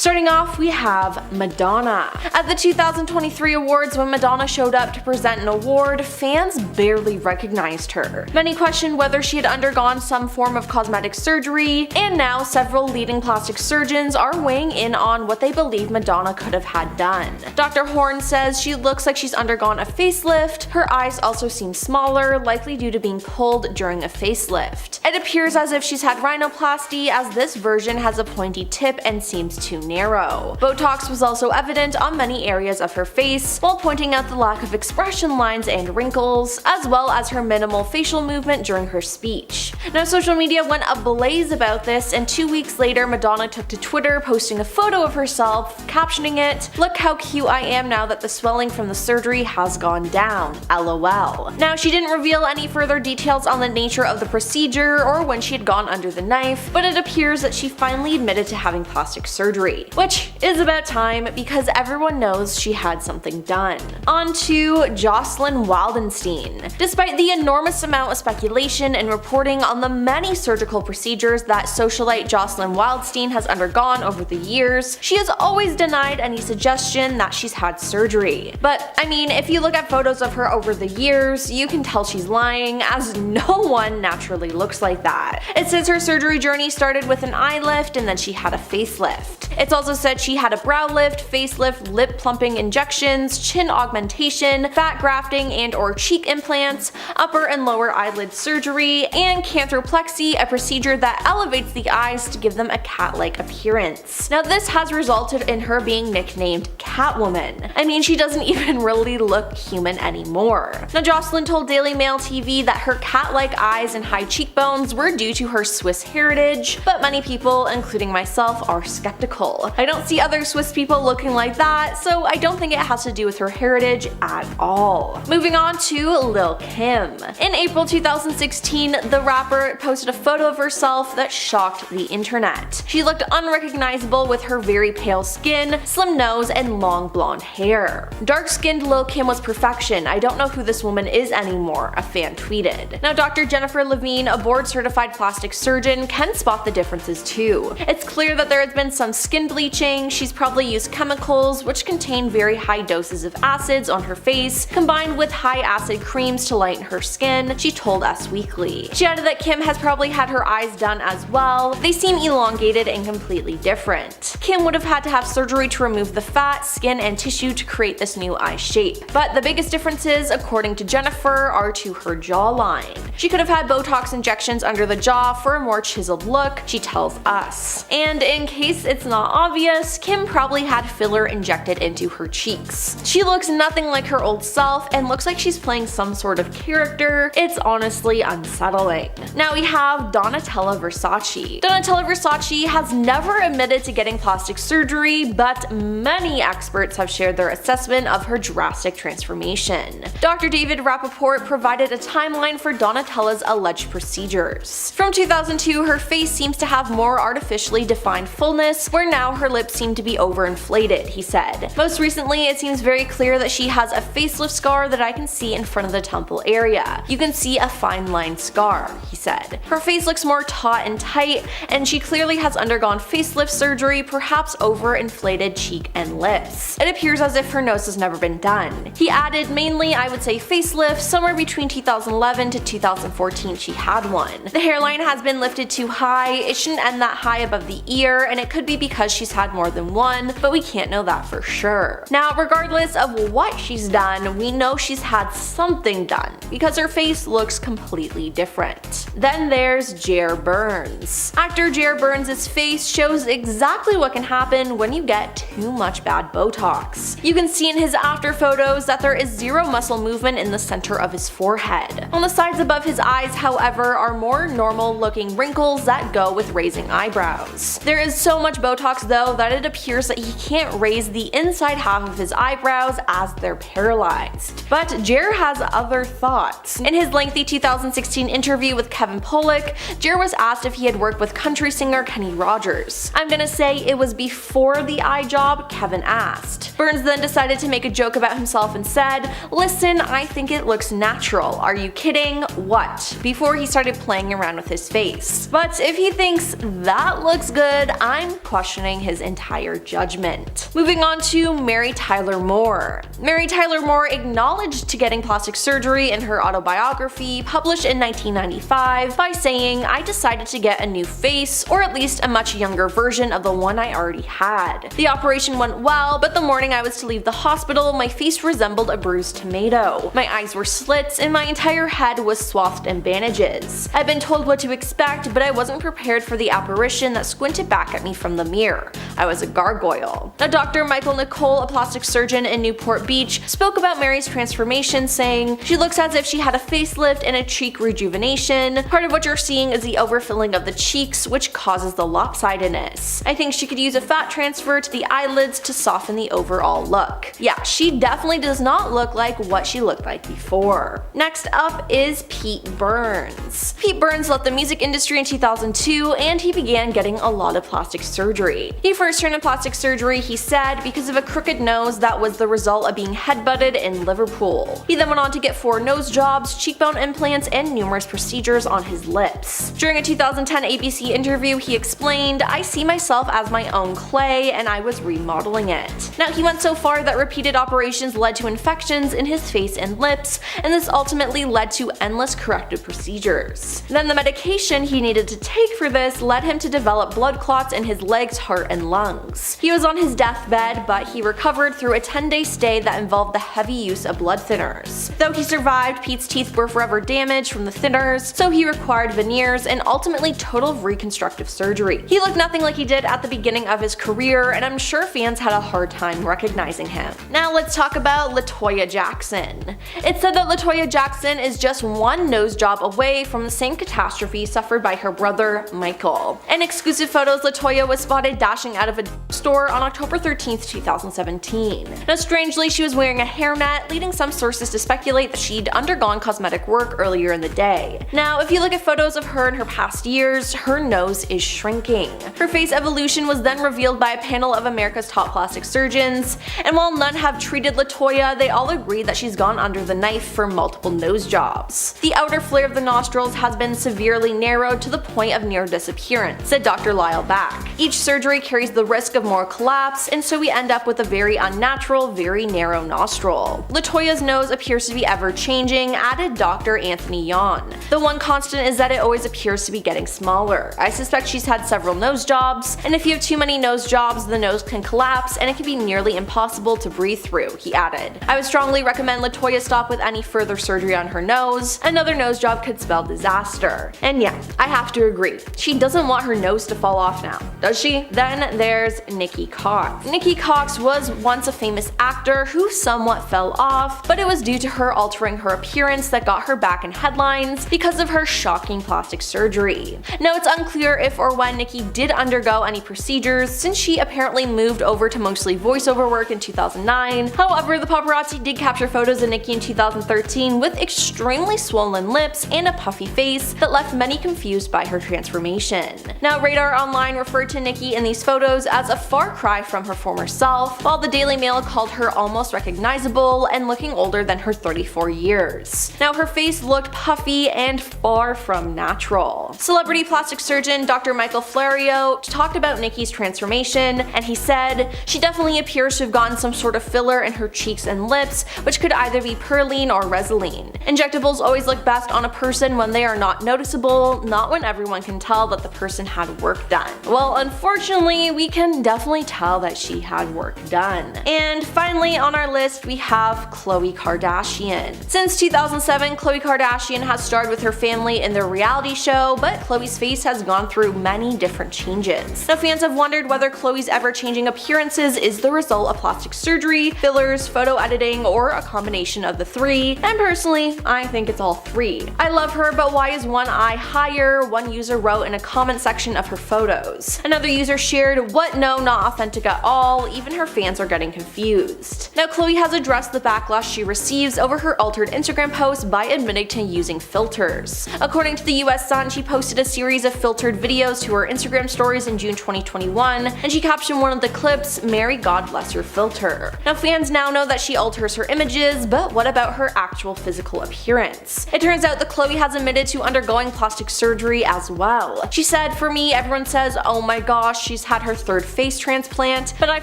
Starting off, we have Madonna. At the 2023 awards, when Madonna showed up to present an award, fans barely recognized her. Many questioned whether she had undergone some form of cosmetic surgery, and now several leading plastic surgeons are weighing in on what they believe Madonna could have had done. Dr. Horn says she looks like she's undergone a facelift. Her eyes also seem smaller, likely due to being pulled during a facelift. It appears as if she's had rhinoplasty, as this version has a pointy tip and seems too narrow. Botox was also evident on many areas of her face, while pointing out the lack of expression lines and wrinkles, as well as her minimal facial movement during her speech. Now, social media went ablaze about this, and 2 weeks later, Madonna took to Twitter, posting a photo of herself, captioning it, "Look how cute I am now that the swelling from the surgery has gone down, LOL." Now, she didn't reveal any further details on the nature of the procedure or when she had gone under the knife, but it appears that she finally admitted to having plastic surgery, which is about time because everyone knows she had something done. On to Jocelyn Wildenstein. Despite the enormous amount of speculation and reporting on the many surgical procedures that socialite Jocelyn Wildenstein has undergone over the years, she has always denied any suggestion that she's had surgery. But I mean, if you look at photos of her over the years, you can tell she's lying, as no one naturally looks like that. It says her surgery journey started with an eye lift and then she had a facelift. It's also said she had a brow lift, facelift, lip plumping injections, chin augmentation, fat grafting and/or cheek implants, upper and lower eyelid surgery, and canthroplexic, a procedure that elevates the eyes to give them a cat-like appearance. Now, this has resulted in her being nicknamed Catwoman. I mean, she doesn't even really look human anymore. Now, Jocelyn told Daily Mail TV that her cat-like eyes and high cheekbones were due to her Swiss heritage, but many people, including myself, are skeptical. I don't see other Swiss people looking like that, so I don't think it has to do with her heritage at all. Moving on to Lil' Kim. In April 2016, the rapper posted a photo of herself that shocked the internet. She looked unrecognizable with her very pale skin, slim nose, and long blonde hair. "Dark-skinned Lil' Kim was perfection. I don't know who this woman is anymore," a fan tweeted. Now, Dr. Jennifer Levine, a board-certified plastic surgeon, can spot the differences too. It's clear that there has been some skin bleaching. She's probably used chemicals which contain very high doses of acids on her face, combined with high acid creams to lighten her skin, she told Us Weekly. She added that Kim has probably had her eyes done as well. They seem elongated and completely different. Kim would have had to have surgery to remove the fat, skin, and tissue to create this new eye shape. But the biggest differences, according to Jennifer, are to her jawline. She could have had Botox injections under the jaw for a more chiseled look, she tells Us. And in case it's not obvious, Kim probably had filler injected into her cheeks. She looks nothing like her old self and looks like she's playing some sort of character. It's honestly unsettling. Now we have Donatella Versace. Donatella Versace has never admitted to getting plastic surgery, but many experts have shared their assessment of her drastic transformation. Dr. David Rappaport provided a timeline for Donatella's alleged procedures. From 2002, her face seems to have more artificially defined fullness, where now her lips seem to be overinflated, he said. Most recently, it seems very clear that she has a facelift scar that I can see in front of the temple area. You can see a fine line scar, he said. Her face looks more taut and tight, and she clearly has undergone facelift surgery, perhaps overinflated cheek and lips. It appears as if her nose has never been done. He added, mainly I would say facelift, somewhere between 2011 to 2014 she had one. The hairline has been lifted too high, it shouldn't end that high above the ear, and it could be because she's had more than one, but we can't know that for sure. Now, regardless of what she's done, we know she's had something done, because her face looks completely different. Then there's Jer Burns. Actor Jer Burns' face shows exactly what can happen when you get too much bad Botox. You can see in his after photos that there is zero muscle movement in the center of his forehead. On the sides above his eyes, however, are more normal looking wrinkles that go with raising eyebrows. There is so much Botox though that it appears that he can't raise the inside half of his eyebrows as they're paralyzed. But Jer has other thoughts. In his lengthy 2016 interview with Kevin Pollak, Jer was asked if he had worked with country singer Kenny Rogers. I'm gonna say it was before the eye job, Kevin asked. Burns then decided to make a joke about himself and said, "Listen, I think it looks natural. Are you kidding? What?" before he started playing around with his face. But if he thinks that looks good, I'm questioning questioning his entire judgment. Moving on to Mary Tyler Moore. Mary Tyler Moore acknowledged to getting plastic surgery in her autobiography published in 1995 by saying, "I decided to get a new face, or at least a much younger version of the one I already had. The operation went well, but the morning I was to leave the hospital, my face resembled a bruised tomato. My eyes were slits and my entire head was swathed in bandages. I'd been told what to expect, but I wasn't prepared for the apparition that squinted back at me from the mirror. I was a gargoyle." Now, Dr. Michael Nicole, a plastic surgeon in Newport Beach, spoke about Mary's transformation, saying, "She looks as if she had a facelift and a cheek rejuvenation. Part of what you're seeing is the overfilling of the cheeks, which causes the lopsidedness. I think she could use a fat transfer to the eyelids to soften the overall look." Yeah, she definitely does not look like what she looked like before. Next up is Pete Burns. Pete Burns left the music industry in 2002 and he began getting a lot of plastic surgery. He first turned to plastic surgery, he said, because of a crooked nose that was the result of being headbutted in Liverpool. He then went on to get 4 nose jobs, cheekbone implants, and numerous procedures on his lips. During a 2010 ABC interview, he explained, "I see myself as my own clay and I was remodeling it." Now, he went so far that repeated operations led to infections in his face and lips, and this ultimately led to endless corrective procedures. Then the medication he needed to take for this led him to develop blood clots in his legs, heart, and lungs. He was on his deathbed, but he recovered through a 10-day stay that involved the heavy use of blood thinners. Though he survived, Pete's teeth were forever damaged from the thinners, so he required veneers and ultimately total reconstructive surgery. He looked nothing like he did at the beginning of his career, and I'm sure fans had a hard time recognizing him. Now let's talk about LaToya Jackson. It's said that LaToya Jackson is just one nose job away from the same catastrophe suffered by her brother, Michael. In exclusive photos, LaToya was spotted dashing out of a store on October 13th, 2017. Now strangely, she was wearing a hairnet, leading some sources to speculate that she'd undergone cosmetic work earlier in the day. Now, if you look at photos of her in her past years, her nose is shrinking. Her face evolution was then revealed by a panel of America's top plastic surgeons, and while none have treated LaToya, they all agree that she's gone under the knife for multiple nose jobs. The outer flare of the nostrils has been severely narrowed to the point of near disappearance, said Dr. Lyle Back. Each surgery carries the risk of more collapse, and so we end up with a very unnatural, very narrow nostril. LaToya's nose appears to be ever-changing, added Dr. Anthony Yon. The one constant is that it always appears to be getting smaller. I suspect she's had several nose jobs, and if you have too many nose jobs, the nose can collapse and it can be nearly impossible to breathe through, he added. I would strongly recommend LaToya stop with any further surgery on her nose. Another nose job could spell disaster. And yeah, I have to agree. She doesn't want her nose to fall off now, does she? Then there's Nikki Cox. Nikki Cox was once a famous actor who somewhat fell off, but it was due to her altering her appearance that got her back in headlines because of her shocking plastic surgery. Now, it's unclear if or when Nikki did undergo any procedures, since she apparently moved over to mostly voiceover work in 2009. However, the paparazzi did capture photos of Nikki in 2013 with extremely swollen lips and a puffy face that left many confused by her transformation. Now, Radar Online referred to Nikki in these photos as a far cry from her former self, while the Daily Mail called her almost recognizable and looking older than her 34 years. Now, her face looked puffy and far from natural. Celebrity plastic surgeon Dr. Michael Flario talked about Nikki's transformation, and he said, "She definitely appears to have gotten some sort of filler in her cheeks and lips, which could either be Perylene or Resolene. Injectables always look best on a person when they are not noticeable, not when everyone can tell that the person had work done." Well, unfortunately, we can definitely tell that she had work done. And finally on our list, we have Khloe Kardashian. Since 2007, Khloe Kardashian has starred with her family in their reality show, but Khloe's face has gone through many different changes. Now, fans have wondered whether Khloe's ever-changing appearances is the result of plastic surgery, fillers, photo editing, or a combination of the three, and personally, I think it's all three. I love her, but why is one eye higher? One user wrote in a comment section of her photos. Another user shared, "What? No, not authentic at all. Even her fans are getting confused." Now, Khloe has addressed the backlash she receives over her altered Instagram posts by admitting to using filters. According to the US Sun, she posted a series of filtered videos to her Instagram stories in June 2021, and she captioned one of the clips, "Mary God bless your filter." Now, fans now know that she alters her images, but what about her actual physical appearance? It turns out that Khloe has admitted to undergoing plastic surgery as well. She said, "For me, everyone says, oh my gosh, plus she's had her 3rd face transplant, but I've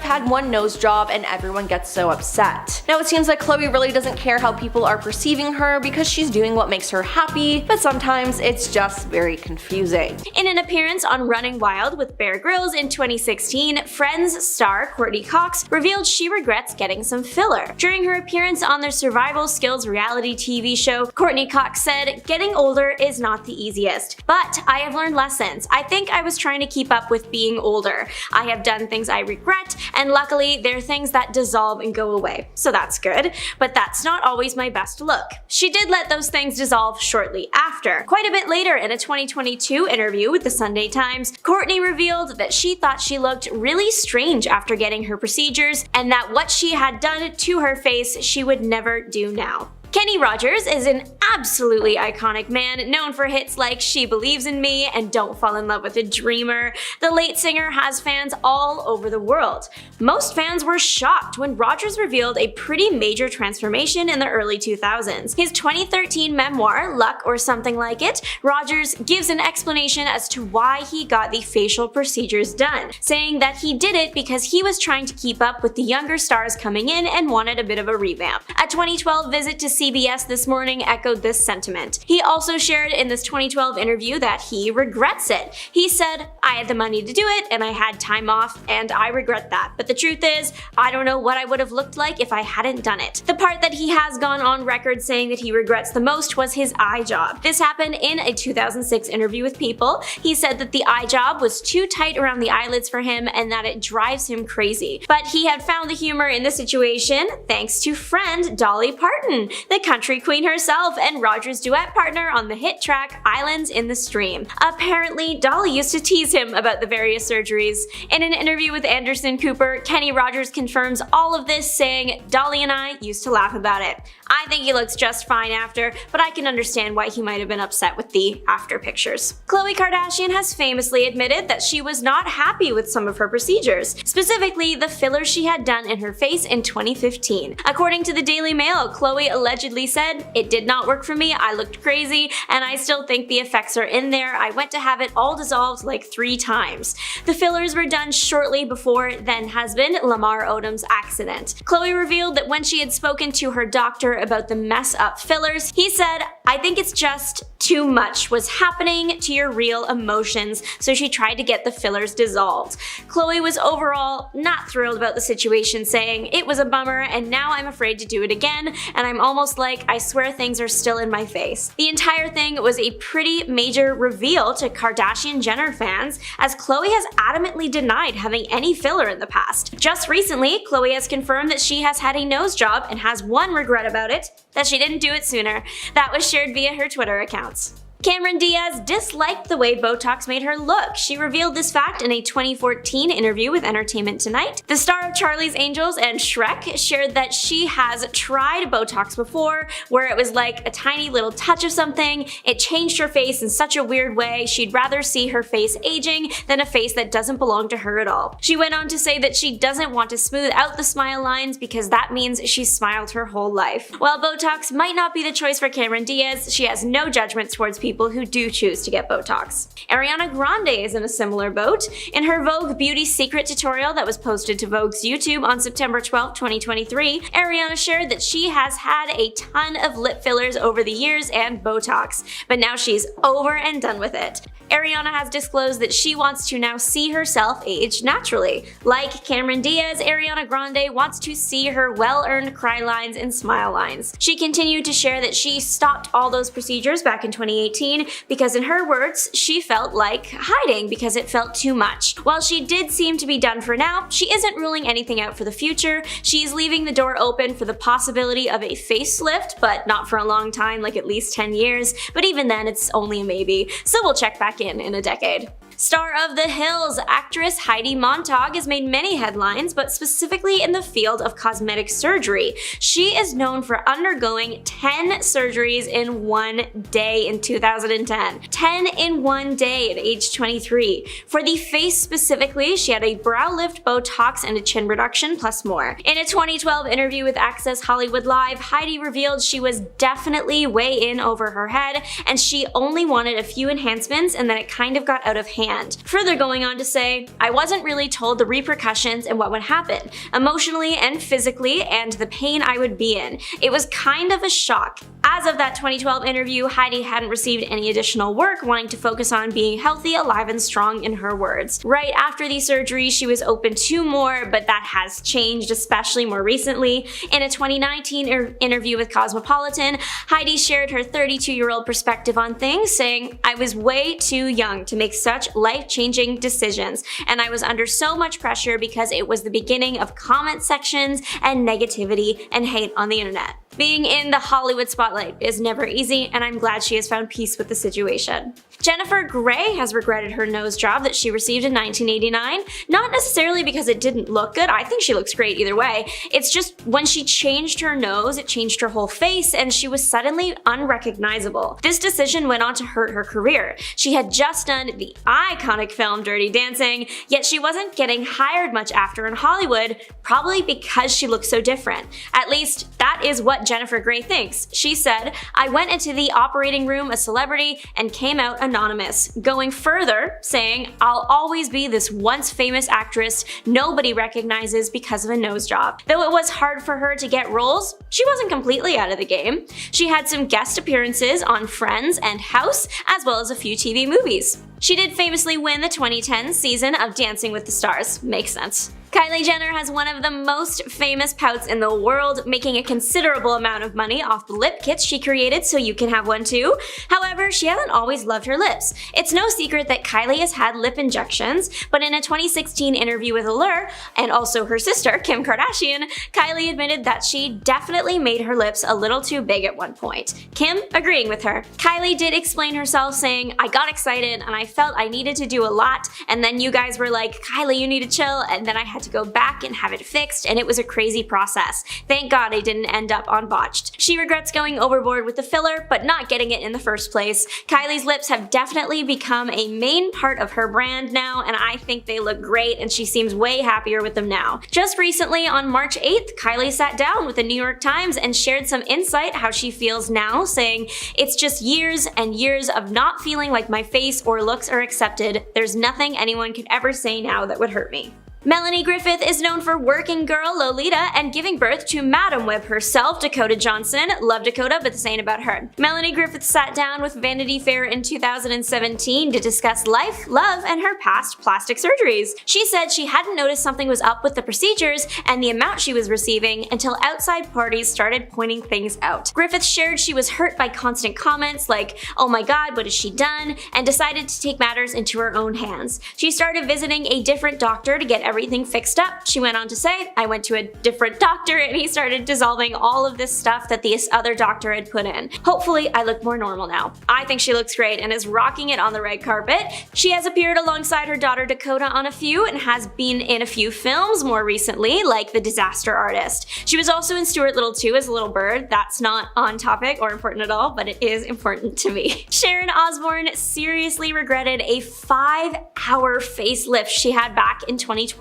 had 1 nose job and everyone gets so upset. Now it seems like Khloe really doesn't care how people are perceiving her because she's doing what makes her happy, but sometimes it's just very confusing. In an appearance on Running Wild with Bear Grylls in 2016, Friends star Courtney Cox revealed she regrets getting some filler. During her appearance on their survival skills reality TV show, Courtney Cox said, "Getting older is not the easiest, but I have learned lessons. I think I was trying to keep up with being older. I have done things I regret, and luckily there are things that dissolve and go away. So that's good, but that's not always my best look." She did let those things dissolve shortly after. Quite a bit later, in a 2022 interview with the Sunday Times, Courtney revealed that she thought she looked really strange after getting her procedures, and that what she had done to her face she would never do now. Kenny Rogers is an absolutely iconic man, known for hits like She Believes in Me and Don't Fall in Love with a Dreamer. The late singer has fans all over the world. Most fans were shocked when Rogers revealed a pretty major transformation in the early 2000s. His 2013 memoir, Luck or Something Like It, Rogers gives an explanation as to why he got the facial procedures done, saying that he did it because he was trying to keep up with the younger stars coming in and wanted a bit of a revamp. A 2012 visit to CBS This Morning echoed this sentiment. He also shared in this 2012 interview that he regrets it. He said, "I had the money to do it and I had time off and I regret that. But the truth is, I don't know what I would have looked like if I hadn't done it." The part that he has gone on record saying that he regrets the most was his eye job. This happened in a 2006 interview with People. He said that the eye job was too tight around the eyelids for him and that it drives him crazy. But he had found the humor in the situation thanks to friend Dolly Parton, the country queen herself and Rogers' duet partner on the hit track Islands in the Stream. Apparently, Dolly used to tease him about the various surgeries. In an interview with Anderson Cooper, Kenny Rogers confirms all of this, saying, "Dolly and I used to laugh about it. I think he looks just fine after, but I can understand why he might have been upset with the after pictures." Khloe Kardashian has famously admitted that she was not happy with some of her procedures, specifically the fillers she had done in her face in 2015. According to the Daily Mail, Khloe allegedly said, "It did not work for me, I looked crazy, and I still think the effects are in there. I went to have it all dissolved like 3 times. The fillers were done shortly before then-husband Lamar Odom's accident. Khloe revealed that when she had spoken to her doctor about the mess-up fillers, he said, "I think it's just too much was happening to your real emotions, so she tried to get the fillers dissolved." Khloe was overall not thrilled about the situation, saying, "It was a bummer and now I'm afraid to do it again, and I'm almost like I swear things are still in my face." The entire thing was a pretty major reveal to Kardashian-Jenner fans, as Khloe has adamantly denied having any filler in the past. Just recently, Khloe has confirmed that she has had a nose job and has one regret about it, that she didn't do it sooner. That was shared via her Twitter accounts. Cameron Diaz disliked the way Botox made her look. She revealed this fact in a 2014 interview with Entertainment Tonight. The star of Charlie's Angels and Shrek shared that she has tried Botox before, where it was like a tiny little touch of something. It changed her face in such a weird way. She'd rather see her face aging than a face that doesn't belong to her at all. She went on to say that she doesn't want to smooth out the smile lines because that means she's smiled her whole life. While Botox might not be the choice for Cameron Diaz, she has no judgment towards people who do choose to get Botox. Ariana Grande is in a similar boat. In her Vogue Beauty Secret tutorial that was posted to Vogue's YouTube on September 12, 2023, Ariana shared that she has had a ton of lip fillers over the years and Botox, but now she's over and done with it. Ariana has disclosed that she wants to now see herself age naturally. Like Cameron Diaz, Ariana Grande wants to see her well-earned cry lines and smile lines. She continued to share that she stopped all those procedures back in 2018 because, in her words, she felt like hiding because it felt too much. While she did seem to be done for now, she isn't ruling anything out for the future. She's leaving the door open for the possibility of a facelift, but not for a long time, like at least 10 years. But even then, it's only a maybe, so we'll check back in a decade. Star of The Hills, actress Heidi Montag has made many headlines, but specifically in the field of cosmetic surgery. She is known for undergoing 10 surgeries in one day in 2010. 10 in one day at age 23. For the face specifically, she had a brow lift, Botox, and a chin reduction, plus more. In a 2012 interview with Access Hollywood Live, Heidi revealed she was definitely way in over her head, and she only wanted a few enhancements and then it kind of got out of hand hand. Further going on to say, "I wasn't really told the repercussions and what would happen, emotionally and physically, and the pain I would be in. It was kind of a shock." As of that 2012 interview, Heidi hadn't received any additional work, wanting to focus on being healthy, alive, and strong in her words. Right after these surgeries, she was open to more, but that has changed, especially more recently. In a 2019 interview with Cosmopolitan, Heidi shared her 32-year-old perspective on things, saying, "I was way too young to make such life-changing decisions, and I was under so much pressure because it was the beginning of comment sections and negativity and hate on the internet." Being in the Hollywood spotlight is never easy, and I'm glad she has found peace with the situation. Jennifer Grey has regretted her nose job that she received in 1989, not necessarily because it didn't look good. I think she looks great either way. It's just when she changed her nose, it changed her whole face, and she was suddenly unrecognizable. This decision went on to hurt her career. She had just done the iconic film Dirty Dancing, yet she wasn't getting hired much after in Hollywood, probably because she looked so different. At least, that is what Jennifer Grey thinks. She said, "I went into the operating room a celebrity and came out anonymous," going further, saying, "I'll always be this once famous actress nobody recognizes because of a nose job." Though it was hard for her to get roles, she wasn't completely out of the game. She had some guest appearances on Friends and House, as well as a few TV movies. She did famously win the 2010 season of Dancing with the Stars. Makes sense. Kylie Jenner has one of the most famous pouts in the world, making a considerable amount of money off the lip kits she created so you can have one too. However, she hasn't always loved her lips. It's no secret that Kylie has had lip injections, but in a 2016 interview with Allure, and also her sister, Kim Kardashian, Kylie admitted that she definitely made her lips a little too big at one point. Kim agreeing with her. Kylie did explain herself, saying, "I got excited and I felt I needed to do a lot, and then you guys were like, 'Kylie, you need to chill,' and then I had to go back and have it fixed, and it was a crazy process. Thank God I didn't end up on Botched." She regrets going overboard with the filler, but not getting it in the first place. Kylie's lips have definitely become a main part of her brand now, and I think they look great, and she seems way happier with them now. Just recently, on March 8th, Kylie sat down with the New York Times and shared some insight how she feels now, saying, "It's just years and years of not feeling like my face or looks are accepted. There's nothing anyone could ever say now that would hurt me." Melanie Griffith is known for working girl Lolita and giving birth to Madam Web herself, Dakota Johnson. Love Dakota, but this ain't about her. Melanie Griffith sat down with Vanity Fair in 2017 to discuss life, love, and her past plastic surgeries. She said she hadn't noticed something was up with the procedures and the amount she was receiving until outside parties started pointing things out. Griffith shared she was hurt by constant comments like, "Oh my god, what has she done?" and decided to take matters into her own hands. She started visiting a different doctor to get everything fixed up. She went on to say, "I went to a different doctor and he started dissolving all of this stuff that this other doctor had put in. Hopefully, I look more normal now." I think she looks great and is rocking it on the red carpet. She has appeared alongside her daughter Dakota on a few and has been in a few films more recently, like The Disaster Artist. She was also in Stuart Little 2 as a little bird. That's not on topic or important at all, but it is important to me. Sharon Osbourne seriously regretted a 5-hour facelift she had back in 2021.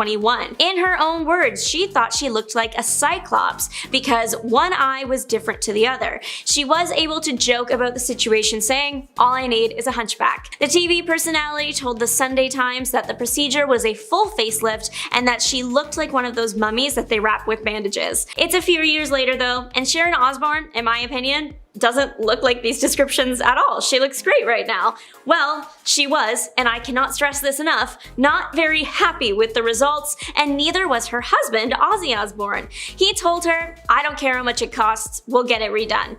In her own words, she thought she looked like a cyclops because one eye was different to the other. She was able to joke about the situation, saying, "All I need is a hunchback." The TV personality told the Sunday Times that the procedure was a full facelift and that she looked like one of those mummies that they wrap with bandages. It's a few years later though, and Sharon Osbourne, in my opinion, doesn't look like these descriptions at all. She looks great right now. Well, she was, and I cannot stress this enough, not very happy with the results, and neither was her husband, Ozzy Osbourne. He told her, "I don't care how much it costs, we'll get it redone."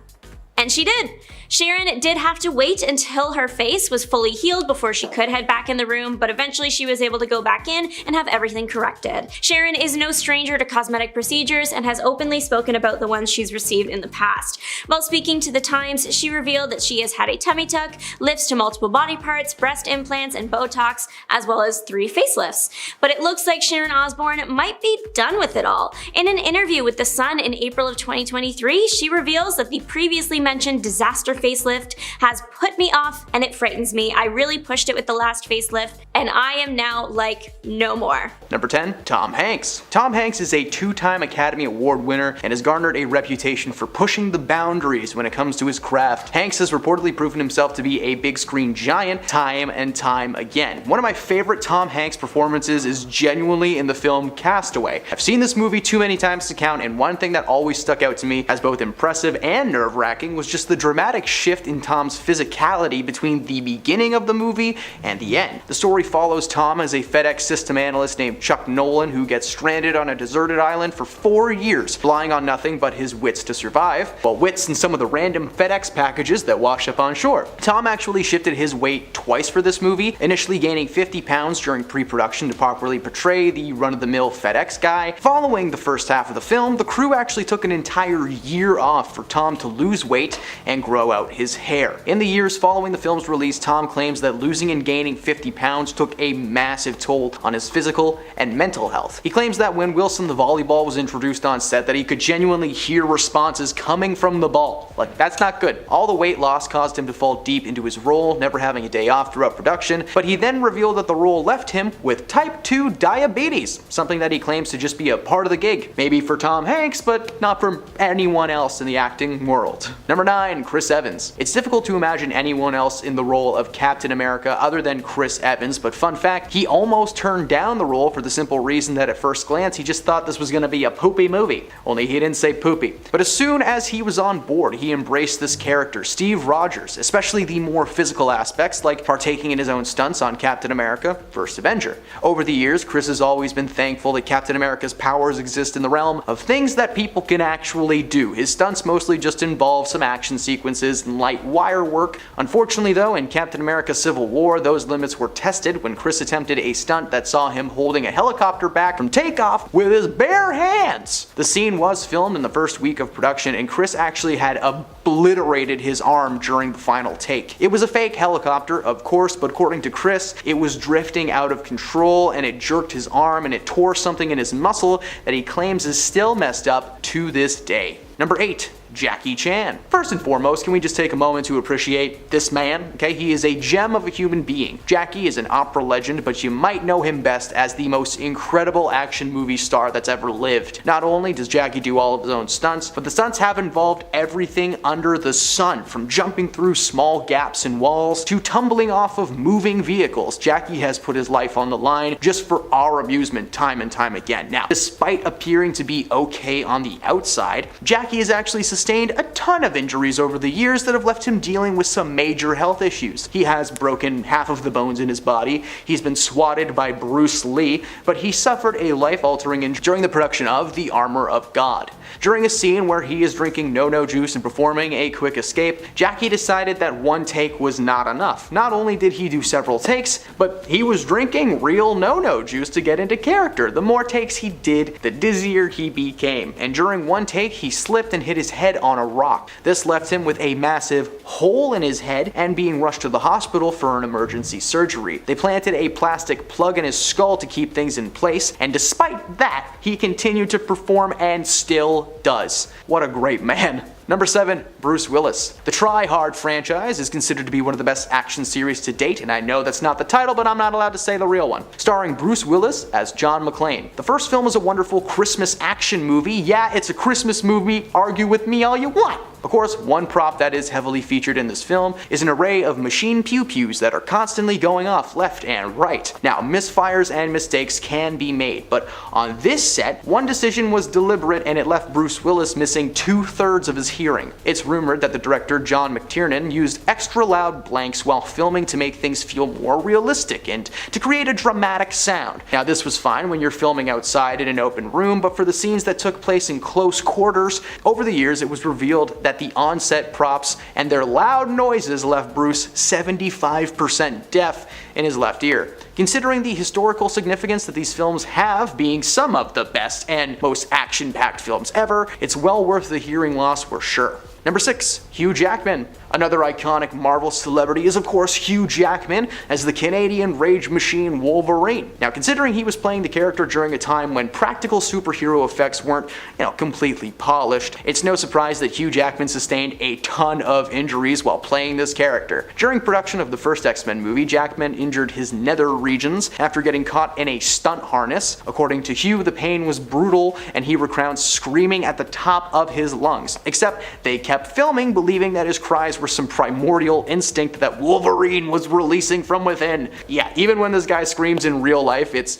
And she did. Sharon did have to wait until her face was fully healed before she could head back in the room, but eventually she was able to go back in and have everything corrected. Sharon is no stranger to cosmetic procedures and has openly spoken about the ones she's received in the past. While speaking to The Times, she revealed that she has had a tummy tuck, lifts to multiple body parts, breast implants, and Botox, as well as 3 facelifts. But it looks like Sharon Osbourne might be done with it all. In an interview with The Sun in April of 2023, she reveals that the previously mentioned disaster facelift has put me off and it frightens me. I really pushed it with the last facelift and I am now like, no more. Number 10, Tom Hanks. Tom Hanks is a two-time Academy Award winner and has garnered a reputation for pushing the boundaries when it comes to his craft. Hanks has reportedly proven himself to be a big screen giant time and time again. One of my favorite Tom Hanks performances is genuinely in the film Castaway. I've seen this movie too many times to count, and one thing that always stuck out to me as both impressive and nerve-wracking was just the dramatic shift in Tom's physicality between the beginning of the movie and the end. The story follows Tom as a FedEx system analyst named Chuck Nolan who gets stranded on a deserted island for 4 years, relying on nothing but his wits to survive, well, wits and some of the random FedEx packages that wash up on shore. Tom actually shifted his weight twice for this movie, initially gaining 50 pounds during pre-production to properly portray the run-of-the-mill FedEx guy. Following the first half of the film, the crew actually took an entire year off for Tom to lose weight and grow out his hair. In the years following the film's release, Tom claims that losing and gaining 50 pounds took a massive toll on his physical and mental health. He claims that when Wilson the volleyball was introduced on set that he could genuinely hear responses coming from the ball. Like, that's not good. All the weight loss caused him to fall deep into his role, never having a day off throughout production, but he then revealed that the role left him with type 2 diabetes, something that he claims to just be a part of the gig. Maybe for Tom Hanks, but not for anyone else in the acting world. Number 9, Chris Evans. It's difficult to imagine anyone else in the role of Captain America other than Chris Evans, but fun fact, he almost turned down the role for the simple reason that at first glance he just thought this was going to be a poopy movie. Only he didn't say poopy. But as soon as he was on board, he embraced this character, Steve Rogers, especially the more physical aspects like partaking in his own stunts on Captain America: First Avenger. Over the years, Chris has always been thankful that Captain America's powers exist in the realm of things that people can actually do. His stunts mostly just involve some action sequences and light wire work. Unfortunately though, in Captain America Civil War, those limits were tested when Chris attempted a stunt that saw him holding a helicopter back from takeoff with his bare hands. The scene was filmed in the first week of production and Chris actually had obliterated his arm during the final take. It was a fake helicopter, of course, but according to Chris, it was drifting out of control and it jerked his arm and it tore something in his muscle that he claims is still messed up to this day. Number 8, Jackie Chan. First and foremost, can we just take a moment to appreciate this man? Okay, he is a gem of a human being. Jackie is an opera legend, but you might know him best as the most incredible action movie star that's ever lived. Not only does Jackie do all of his own stunts, but the stunts have involved everything under the sun, from jumping through small gaps in walls to tumbling off of moving vehicles. Jackie has put his life on the line just for our amusement time and time again. Now, despite appearing to be okay on the outside, Jackie has actually sustained a ton of injuries over the years that have left him dealing with some major health issues. He has broken half of the bones in his body, he's been swatted by Bruce Lee, but he suffered a life-altering injury during the production of The Armor of God. During a scene where he is drinking no-no juice and performing a quick escape, Jackie decided that one take was not enough. Not only did he do several takes, but he was drinking real no-no juice to get into character. The more takes he did, the dizzier he became, and during one take he slipped and hit his head on a rock. This left him with a massive hole in his head and being rushed to the hospital for an emergency surgery. They planted a plastic plug in his skull to keep things in place, and despite that, he continued to perform and still does. What a great man. Number 7, Bruce Willis. The Try Hard franchise is considered to be one of the best action series to date, and I know that's not the title, but I'm not allowed to say the real one. Starring Bruce Willis as John McClane. The first film is a wonderful Christmas action movie. Yeah, it's a Christmas movie, argue with me all you want. Of course, one prop that is heavily featured in this film is an array of machine pew-pews that are constantly going off left and right. Now, misfires and mistakes can be made, but on this set, one decision was deliberate and it left Bruce Willis missing 2/3 of his hearing. It's rumored that the director John McTiernan used extra loud blanks while filming to make things feel more realistic and to create a dramatic sound. Now, this was fine when you're filming outside in an open room, but for the scenes that took place in close quarters, over the years it was revealed that the on-set props and their loud noises left Bruce 75% deaf in his left ear. Considering the historical significance that these films have, being some of the best and most action-packed films ever, it's well worth the hearing loss for sure. Number 6. Hugh Jackman. Another iconic Marvel celebrity is of course Hugh Jackman as the Canadian rage machine Wolverine. Now considering he was playing the character during a time when practical superhero effects weren't, completely polished, it's no surprise that Hugh Jackman sustained a ton of injuries while playing this character. During production of the first X-Men movie, Jackman injured his nether regions after getting caught in a stunt harness. According to Hugh, the pain was brutal and he recounts screaming at the top of his lungs. Except they kept filming, believing that his cries were some primordial instinct that Wolverine was releasing from within. Yeah, even when this guy screams in real life, it's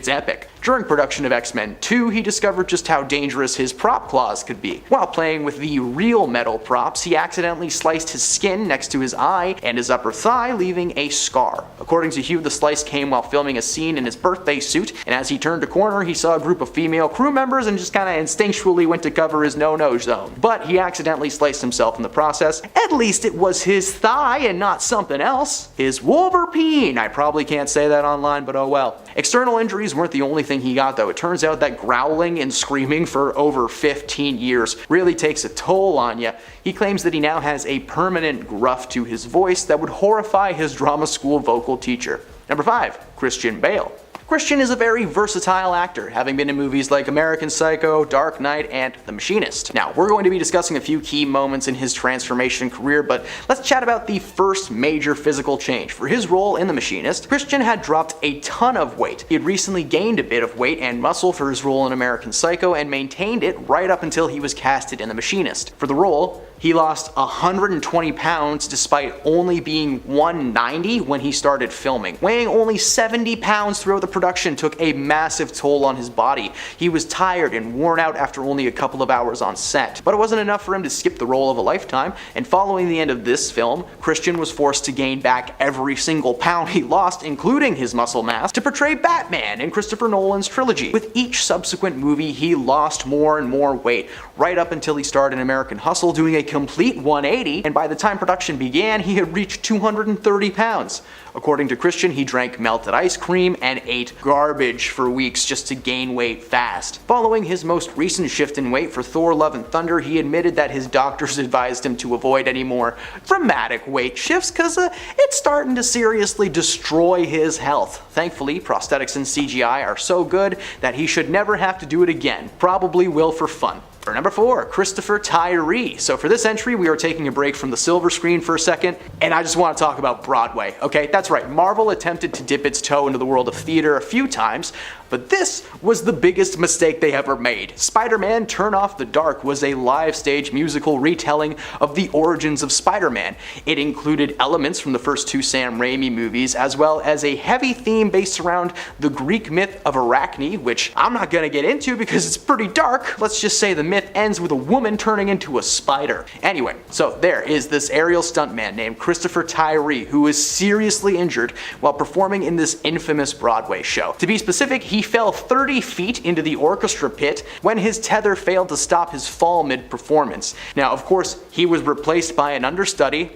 epic. During production of X-Men 2, he discovered just how dangerous his prop claws could be. While playing with the real metal props, he accidentally sliced his skin next to his eye and his upper thigh, leaving a scar. According to Hugh, the slice came while filming a scene in his birthday suit, and as he turned a corner, he saw a group of female crew members and just kinda instinctually went to cover his no-no zone. But he accidentally sliced himself in the process. At least it was his thigh and not something else. His Wolverine. I probably can't say that online, but oh well. External injuries weren't the only thing he got though. It turns out that growling and screaming for over 15 years really takes a toll on you. He claims that he now has a permanent gruff to his voice that would horrify his drama school vocal teacher. Number 5. Christian Bale. Christian is a very versatile actor, having been in movies like American Psycho, Dark Knight, and The Machinist. Now, we're going to be discussing a few key moments in his transformation career, but let's chat about the first major physical change. For his role in The Machinist, Christian had dropped a ton of weight. He had recently gained a bit of weight and muscle for his role in American Psycho and maintained it right up until he was casted in The Machinist. For the role, he lost 120 pounds despite only being 190 when he started filming. Weighing only 70 pounds throughout the production took a massive toll on his body. He was tired and worn out after only a couple of hours on set. But it wasn't enough for him to skip the role of a lifetime, and following the end of this film, Christian was forced to gain back every single pound he lost, including his muscle mass, to portray Batman in Christopher Nolan's trilogy. With each subsequent movie, he lost more and more weight, right up until he starred in American Hustle, doing a complete 180, and by the time production began, he had reached 230 pounds. According to Christian, he drank melted ice cream and ate garbage for weeks just to gain weight fast. Following his most recent shift in weight for Thor: Love and Thunder, he admitted that his doctors advised him to avoid any more dramatic weight shifts because it's starting to seriously destroy his health. Thankfully, prosthetics and CGI are so good that he should never have to do it again. Probably will for fun. For number 4, Christopher Tyree. So for this entry, we are taking a break from the silver screen for a second, and I just want to talk about Broadway, okay? That's right, Marvel attempted to dip its toe into the world of theater a few times, but this was the biggest mistake they ever made. Spider-Man: Turn Off the Dark was a live stage musical retelling of the origins of Spider-Man. It included elements from the first 2 Sam Raimi movies, as well as a heavy theme based around the Greek myth of Arachne, which I'm not gonna get into because it's pretty dark. Let's just say the myth ends with a woman turning into a spider. Anyway, so there is this aerial stuntman named Christopher Tyree who is seriously injured while performing in this infamous Broadway show. To be specific, he fell 30 feet into the orchestra pit when his tether failed to stop his fall mid-performance. Now, of course, he was replaced by an understudy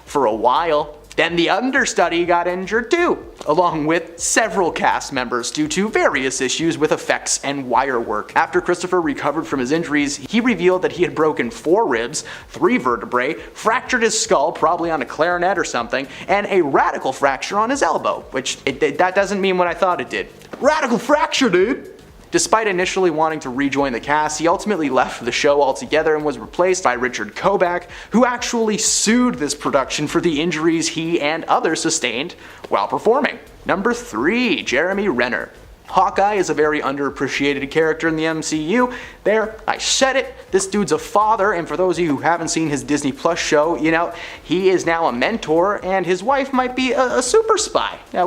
for a while. Then the understudy got injured too, along with several cast members due to various issues with effects and wire work. After Christopher recovered from his injuries, he revealed that he had broken 4 ribs, 3 vertebrae, fractured his skull, probably on a clarinet or something, and a radical fracture on his elbow, which that doesn't mean what I thought it did. Radical fracture, dude! Despite initially wanting to rejoin the cast, he ultimately left the show altogether and was replaced by Richard Kovac, who actually sued this production for the injuries he and others sustained while performing. Number 3, Jeremy Renner. Hawkeye is a very underappreciated character in the MCU. There, I said it. This dude's a father, and for those of you who haven't seen his Disney Plus show, he is now a mentor, and his wife might be a super spy. Now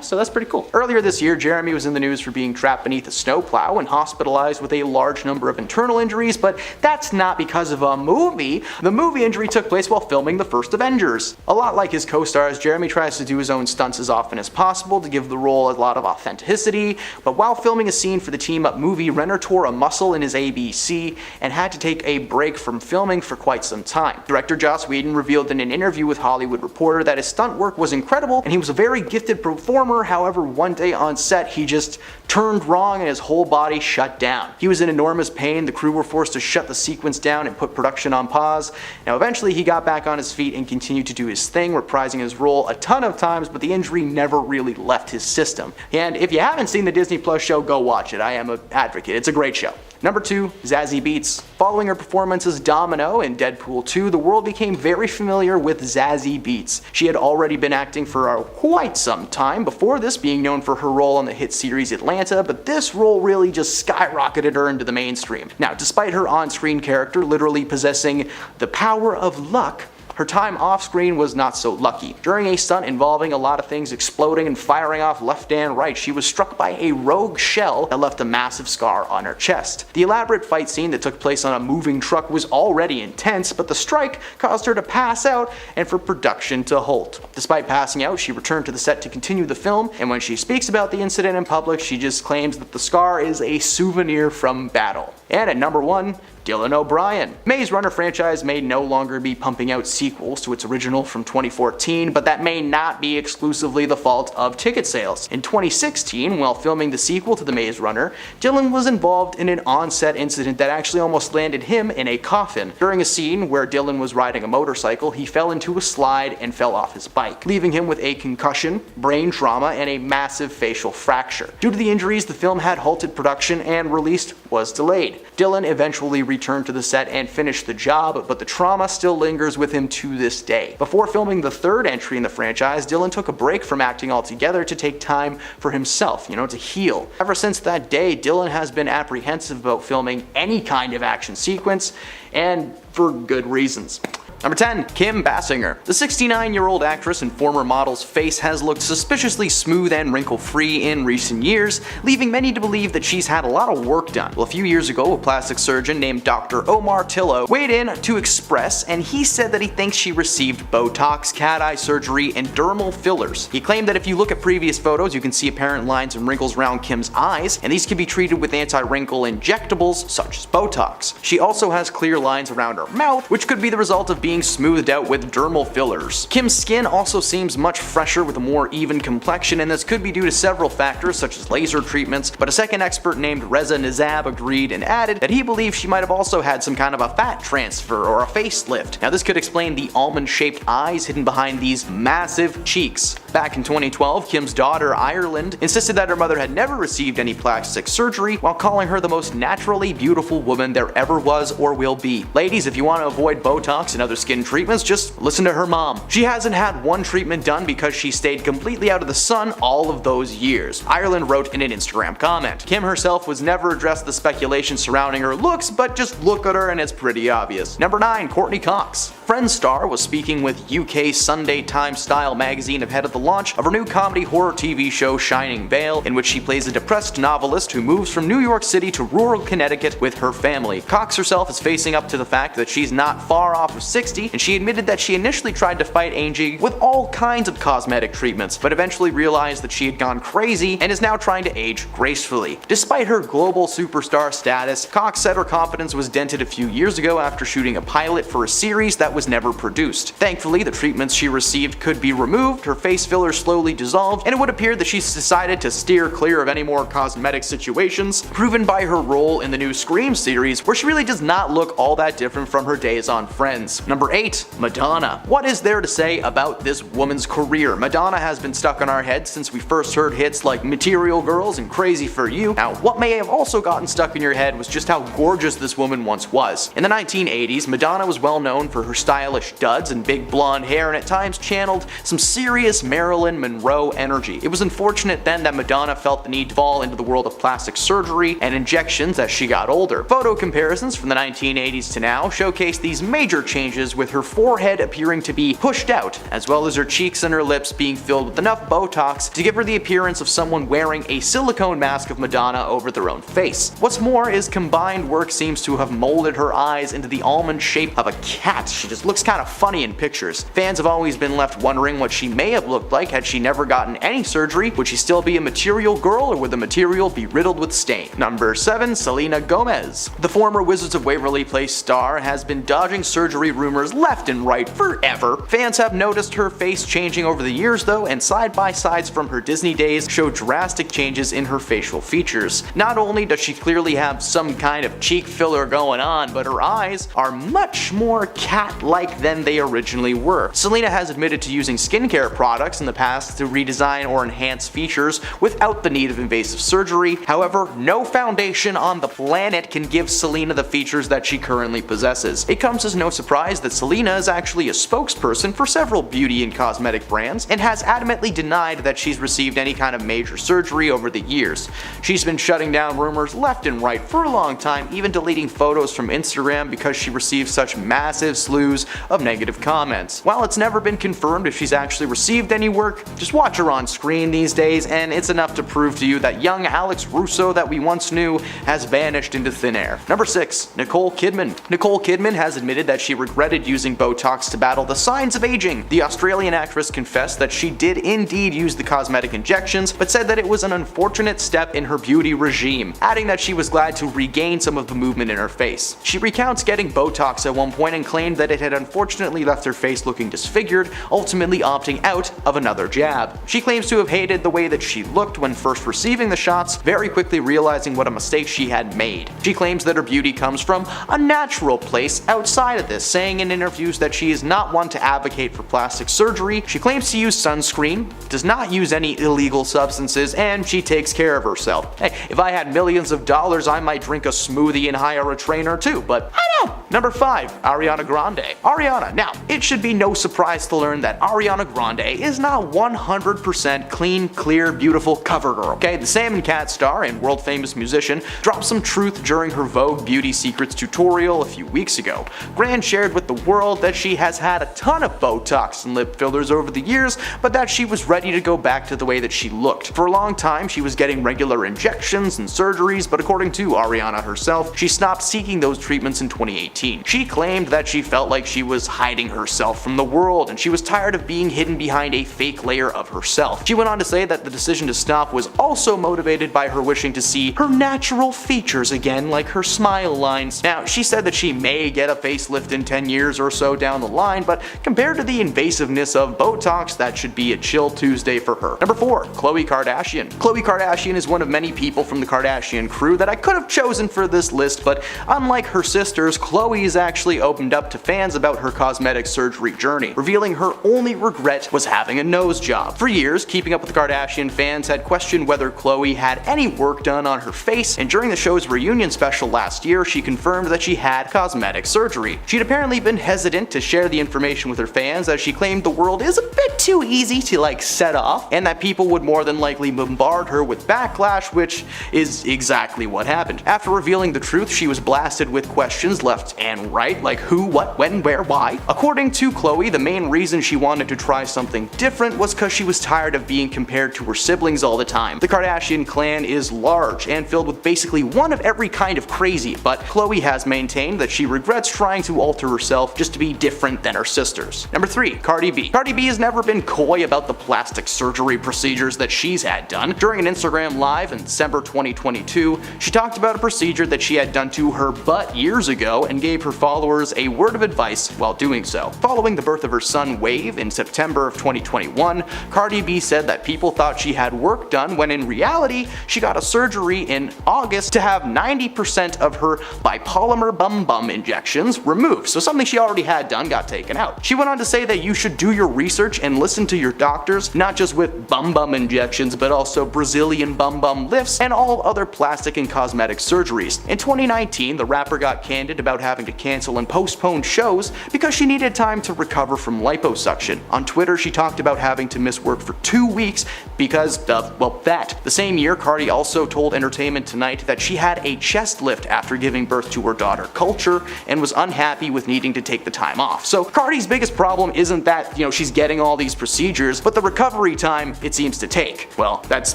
so that's pretty cool. Earlier this year, Jeremy was in the news for being trapped beneath a snowplow and hospitalized with a large number of internal injuries, but that's not because of a movie. The movie injury took place while filming the first Avengers. A lot like his co-stars, Jeremy tries to do his own stunts as often as possible to give the role a lot of authenticity surgery, but while filming a scene for the Team Up movie, Renner tore a muscle in his ABC and had to take a break from filming for quite some time. Director Joss Whedon revealed in an interview with Hollywood Reporter that his stunt work was incredible and he was a very gifted performer. However, one day on set he just turned wrong and his whole body shut down. He was in enormous pain. The crew were forced to shut the sequence down and put production on pause. Now eventually he got back on his feet and continued to do his thing, reprising his role a ton of times, but the injury never really left his system. And if you haven't seen the Disney Plus show, go watch it. I am an advocate. It's a great show. Number 2, Zazie Beetz. Following her performance as Domino in Deadpool 2, the world became very familiar with Zazie Beetz. She had already been acting for quite some time before this, being known for her role on the hit series Atlanta, but this role really just skyrocketed her into the mainstream. Now, despite her on-screen character literally possessing the power of luck, her time off-screen was not so lucky. During a stunt involving a lot of things exploding and firing off left and right, she was struck by a rogue shell that left a massive scar on her chest. The elaborate fight scene that took place on a moving truck was already intense, but the strike caused her to pass out and for production to halt. Despite passing out, she returned to the set to continue the film, and when she speaks about the incident in public, she just claims that the scar is a souvenir from battle. And at number 1, Dylan O'Brien. Maze Runner franchise may no longer be pumping out sequels to its original from 2014, but that may not be exclusively the fault of ticket sales. In 2016, while filming the sequel to The Maze Runner, Dylan was involved in an on-set incident that actually almost landed him in a coffin. During a scene where Dylan was riding a motorcycle, he fell into a slide and fell off his bike, leaving him with a concussion, brain trauma, and a massive facial fracture. Due to the injuries, the film had halted production and release was delayed. Dylan eventually returned to the set and finished the job, but the trauma still lingers with him to this day. Before filming the third entry in the franchise, Dylan took a break from acting altogether to take time for himself, to heal. Ever since that day, Dylan has been apprehensive about filming any kind of action sequence, and for good reasons. Number 10, Kim Basinger. The 69-year-old actress and former model's face has looked suspiciously smooth and wrinkle-free in recent years, leaving many to believe that she's had a lot of work done. Well, a few years ago, a plastic surgeon named Dr. Omar Tillo weighed in to Express, and he said that he thinks she received Botox, cat eye surgery, and dermal fillers. He claimed that if you look at previous photos, you can see apparent lines and wrinkles around Kim's eyes, and these can be treated with anti-wrinkle injectables such as Botox. She also has clear lines around her mouth, which could be the result of being smoothed out with dermal fillers. Kim's skin also seems much fresher with a more even complexion, and this could be due to several factors such as laser treatments, but a second expert named Reza Nizab agreed and added that he believes she might have also had some kind of a fat transfer or a facelift. Now this could explain the almond-shaped eyes hidden behind these massive cheeks. Back in 2012, Kim's daughter, Ireland, insisted that her mother had never received any plastic surgery, while calling her the most naturally beautiful woman there ever was or will be. Ladies, if you want to avoid Botox and other skin treatments, just listen to her mom. She hasn't had one treatment done because she stayed completely out of the sun all of those years, Ireland wrote in an Instagram comment. Kim herself was never addressed the speculation surrounding her looks, but just look at her and it's pretty obvious. Number 9, Courtney Cox. Friends star was speaking with UK Sunday Times Style magazine ahead of the launch of her new comedy horror TV show Shining Vale, in which she plays a depressed novelist who moves from New York City to rural Connecticut with her family. Cox herself is facing up to the fact that she's not far off of 60, and she admitted that she initially tried to fight aging with all kinds of cosmetic treatments, but eventually realized that she had gone crazy and is now trying to age gracefully. Despite her global superstar status, Cox said her confidence was dented a few years ago after shooting a pilot for a series that was never produced. Thankfully, the treatments she received could be removed, her face filler slowly dissolved, and it would appear that she's decided to steer clear of any more cosmetic situations, proven by her role in the new Scream series, where she really does not look all that different from her days on Friends. Number 8, Madonna. What is there to say about this woman's career? Madonna has been stuck in our heads since we first heard hits like Material Girls and Crazy for You. Now, what may have also gotten stuck in your head was just how gorgeous this woman once was. In the 1980s, Madonna was well known for her stylish duds and big blonde hair, and at times channeled some serious Marilyn Monroe energy. It was unfortunate then that Madonna felt the need to fall into the world of plastic surgery and injections as she got older. Photo comparisons from the 1980s to now showcase these major changes, with her forehead appearing to be pushed out, as well as her cheeks and her lips being filled with enough Botox to give her the appearance of someone wearing a silicone mask of Madonna over their own face. What's more is combined work seems to have molded her eyes into the almond shape of a cat. She just looks kind of funny in pictures. Fans have always been left wondering what she may have looked looked like had she never gotten any surgery. Would she still be a material girl, or would the material be riddled with stain? Number 7. Selena Gomez. The former Wizards of Waverly Place star has been dodging surgery rumors left and right forever. Fans have noticed her face changing over the years though, and side-by-sides from her Disney days show drastic changes in her facial features. Not only does she clearly have some kind of cheek filler going on, but her eyes are much more cat-like than they originally were. Selena has admitted to using skincare products in the past to redesign or enhance features without the need of invasive surgery. However, no foundation on the planet can give Selena the features that she currently possesses. It comes as no surprise that Selena is actually a spokesperson for several beauty and cosmetic brands and has adamantly denied that she's received any kind of major surgery over the years. She's been shutting down rumors left and right for a long time, even deleting photos from Instagram because she received such massive slews of negative comments. While it's never been confirmed if she's actually received any work, just watch her on screen these days and it's enough to prove to you that young Alex Russo that we once knew has vanished into thin air. Number 6. Nicole Kidman. Nicole Kidman has admitted that she regretted using Botox to battle the signs of aging. The Australian actress confessed that she did indeed use the cosmetic injections, but said that it was an unfortunate step in her beauty regime, adding that she was glad to regain some of the movement in her face. She recounts getting Botox at one point and claimed that it had unfortunately left her face looking disfigured, ultimately opting out of another jab. She claims to have hated the way that she looked when first receiving the shots, very quickly realizing what a mistake she had made. She claims that her beauty comes from a natural place outside of this, saying in interviews that she is not one to advocate for plastic surgery. She claims to use sunscreen, does not use any illegal substances, and she takes care of herself. Hey, if I had millions of dollars, I might drink a smoothie and hire a trainer too, but I don't know. Number 5. Ariana Grande. Ariana. Now, it should be no surprise to learn that Ariana Grande is not 100% clean, clear, beautiful cover girl. Okay, the Salmon Cat star and world famous musician dropped some truth during her Vogue Beauty Secrets tutorial a few weeks ago. Grande shared with the world that she has had a ton of Botox and lip fillers over the years, but that she was ready to go back to the way that she looked. For a long time, she was getting regular injections and surgeries, but according to Ariana herself, she stopped seeking those treatments in 2018. She claimed that she felt like she was hiding herself from the world, and she was tired of being hidden behind a fake layer of herself. She went on to say that the decision to stop was also motivated by her wishing to see her natural features again, like her smile lines. Now, she said that she may get a facelift in 10 years or so down the line, but compared to the invasiveness of Botox, that should be a chill Tuesday for her. Number 4. Khloe Kardashian. Khloe Kardashian is one of many people from the Kardashian crew that I could have chosen for this list, but unlike her sisters, Khloe's actually opened up to fans about her cosmetic surgery journey, revealing her only regret was having a nose job. For years, Keeping Up with the Kardashian fans had questioned whether Khloe had any work done on her face, and during the show's reunion special last year, she confirmed that she had cosmetic surgery. She'd apparently been hesitant to share the information with her fans, as she claimed the world is a bit too easy to set off, and that people would more than likely bombard her with backlash, which is exactly what happened. After revealing the truth, she was blasted with questions left and right, like who, what, when, where, why. According to Khloe, the main reason she wanted to try something different was because she was tired of being compared to her siblings all the time. The Kardashian clan is large and filled with basically one of every kind of crazy, but Khloe has maintained that she regrets trying to alter herself just to be different than her sisters. Number 3. Cardi B. Cardi B has never been coy about the plastic surgery procedures that she's had done. During an Instagram live in December 2022, she talked about a procedure that she had done to her butt years ago and gave her followers a word of advice while doing so. Following the birth of her son Wave in September of 2021, Cardi B said that people thought she had work done when in reality she got a surgery in August to have 90% of her bipolymer bum injections removed, so something she already had done got taken out. She went on to say that you should do your research and listen to your doctors, not just with bum injections, but also Brazilian bum lifts and all other plastic and cosmetic surgeries. In 2019, the rapper got candid about having to cancel and postpone shows because she needed time to recover from liposuction. On Twitter, she talked about having to miss work for 2 weeks because of, well, that. The same year, Cardi also told Entertainment Tonight that she had a chest lift after giving birth to her daughter Culture and was unhappy with needing to take the time off. So Cardi's biggest problem isn't that, she's getting all these procedures, but the recovery time it seems to take. Well, that's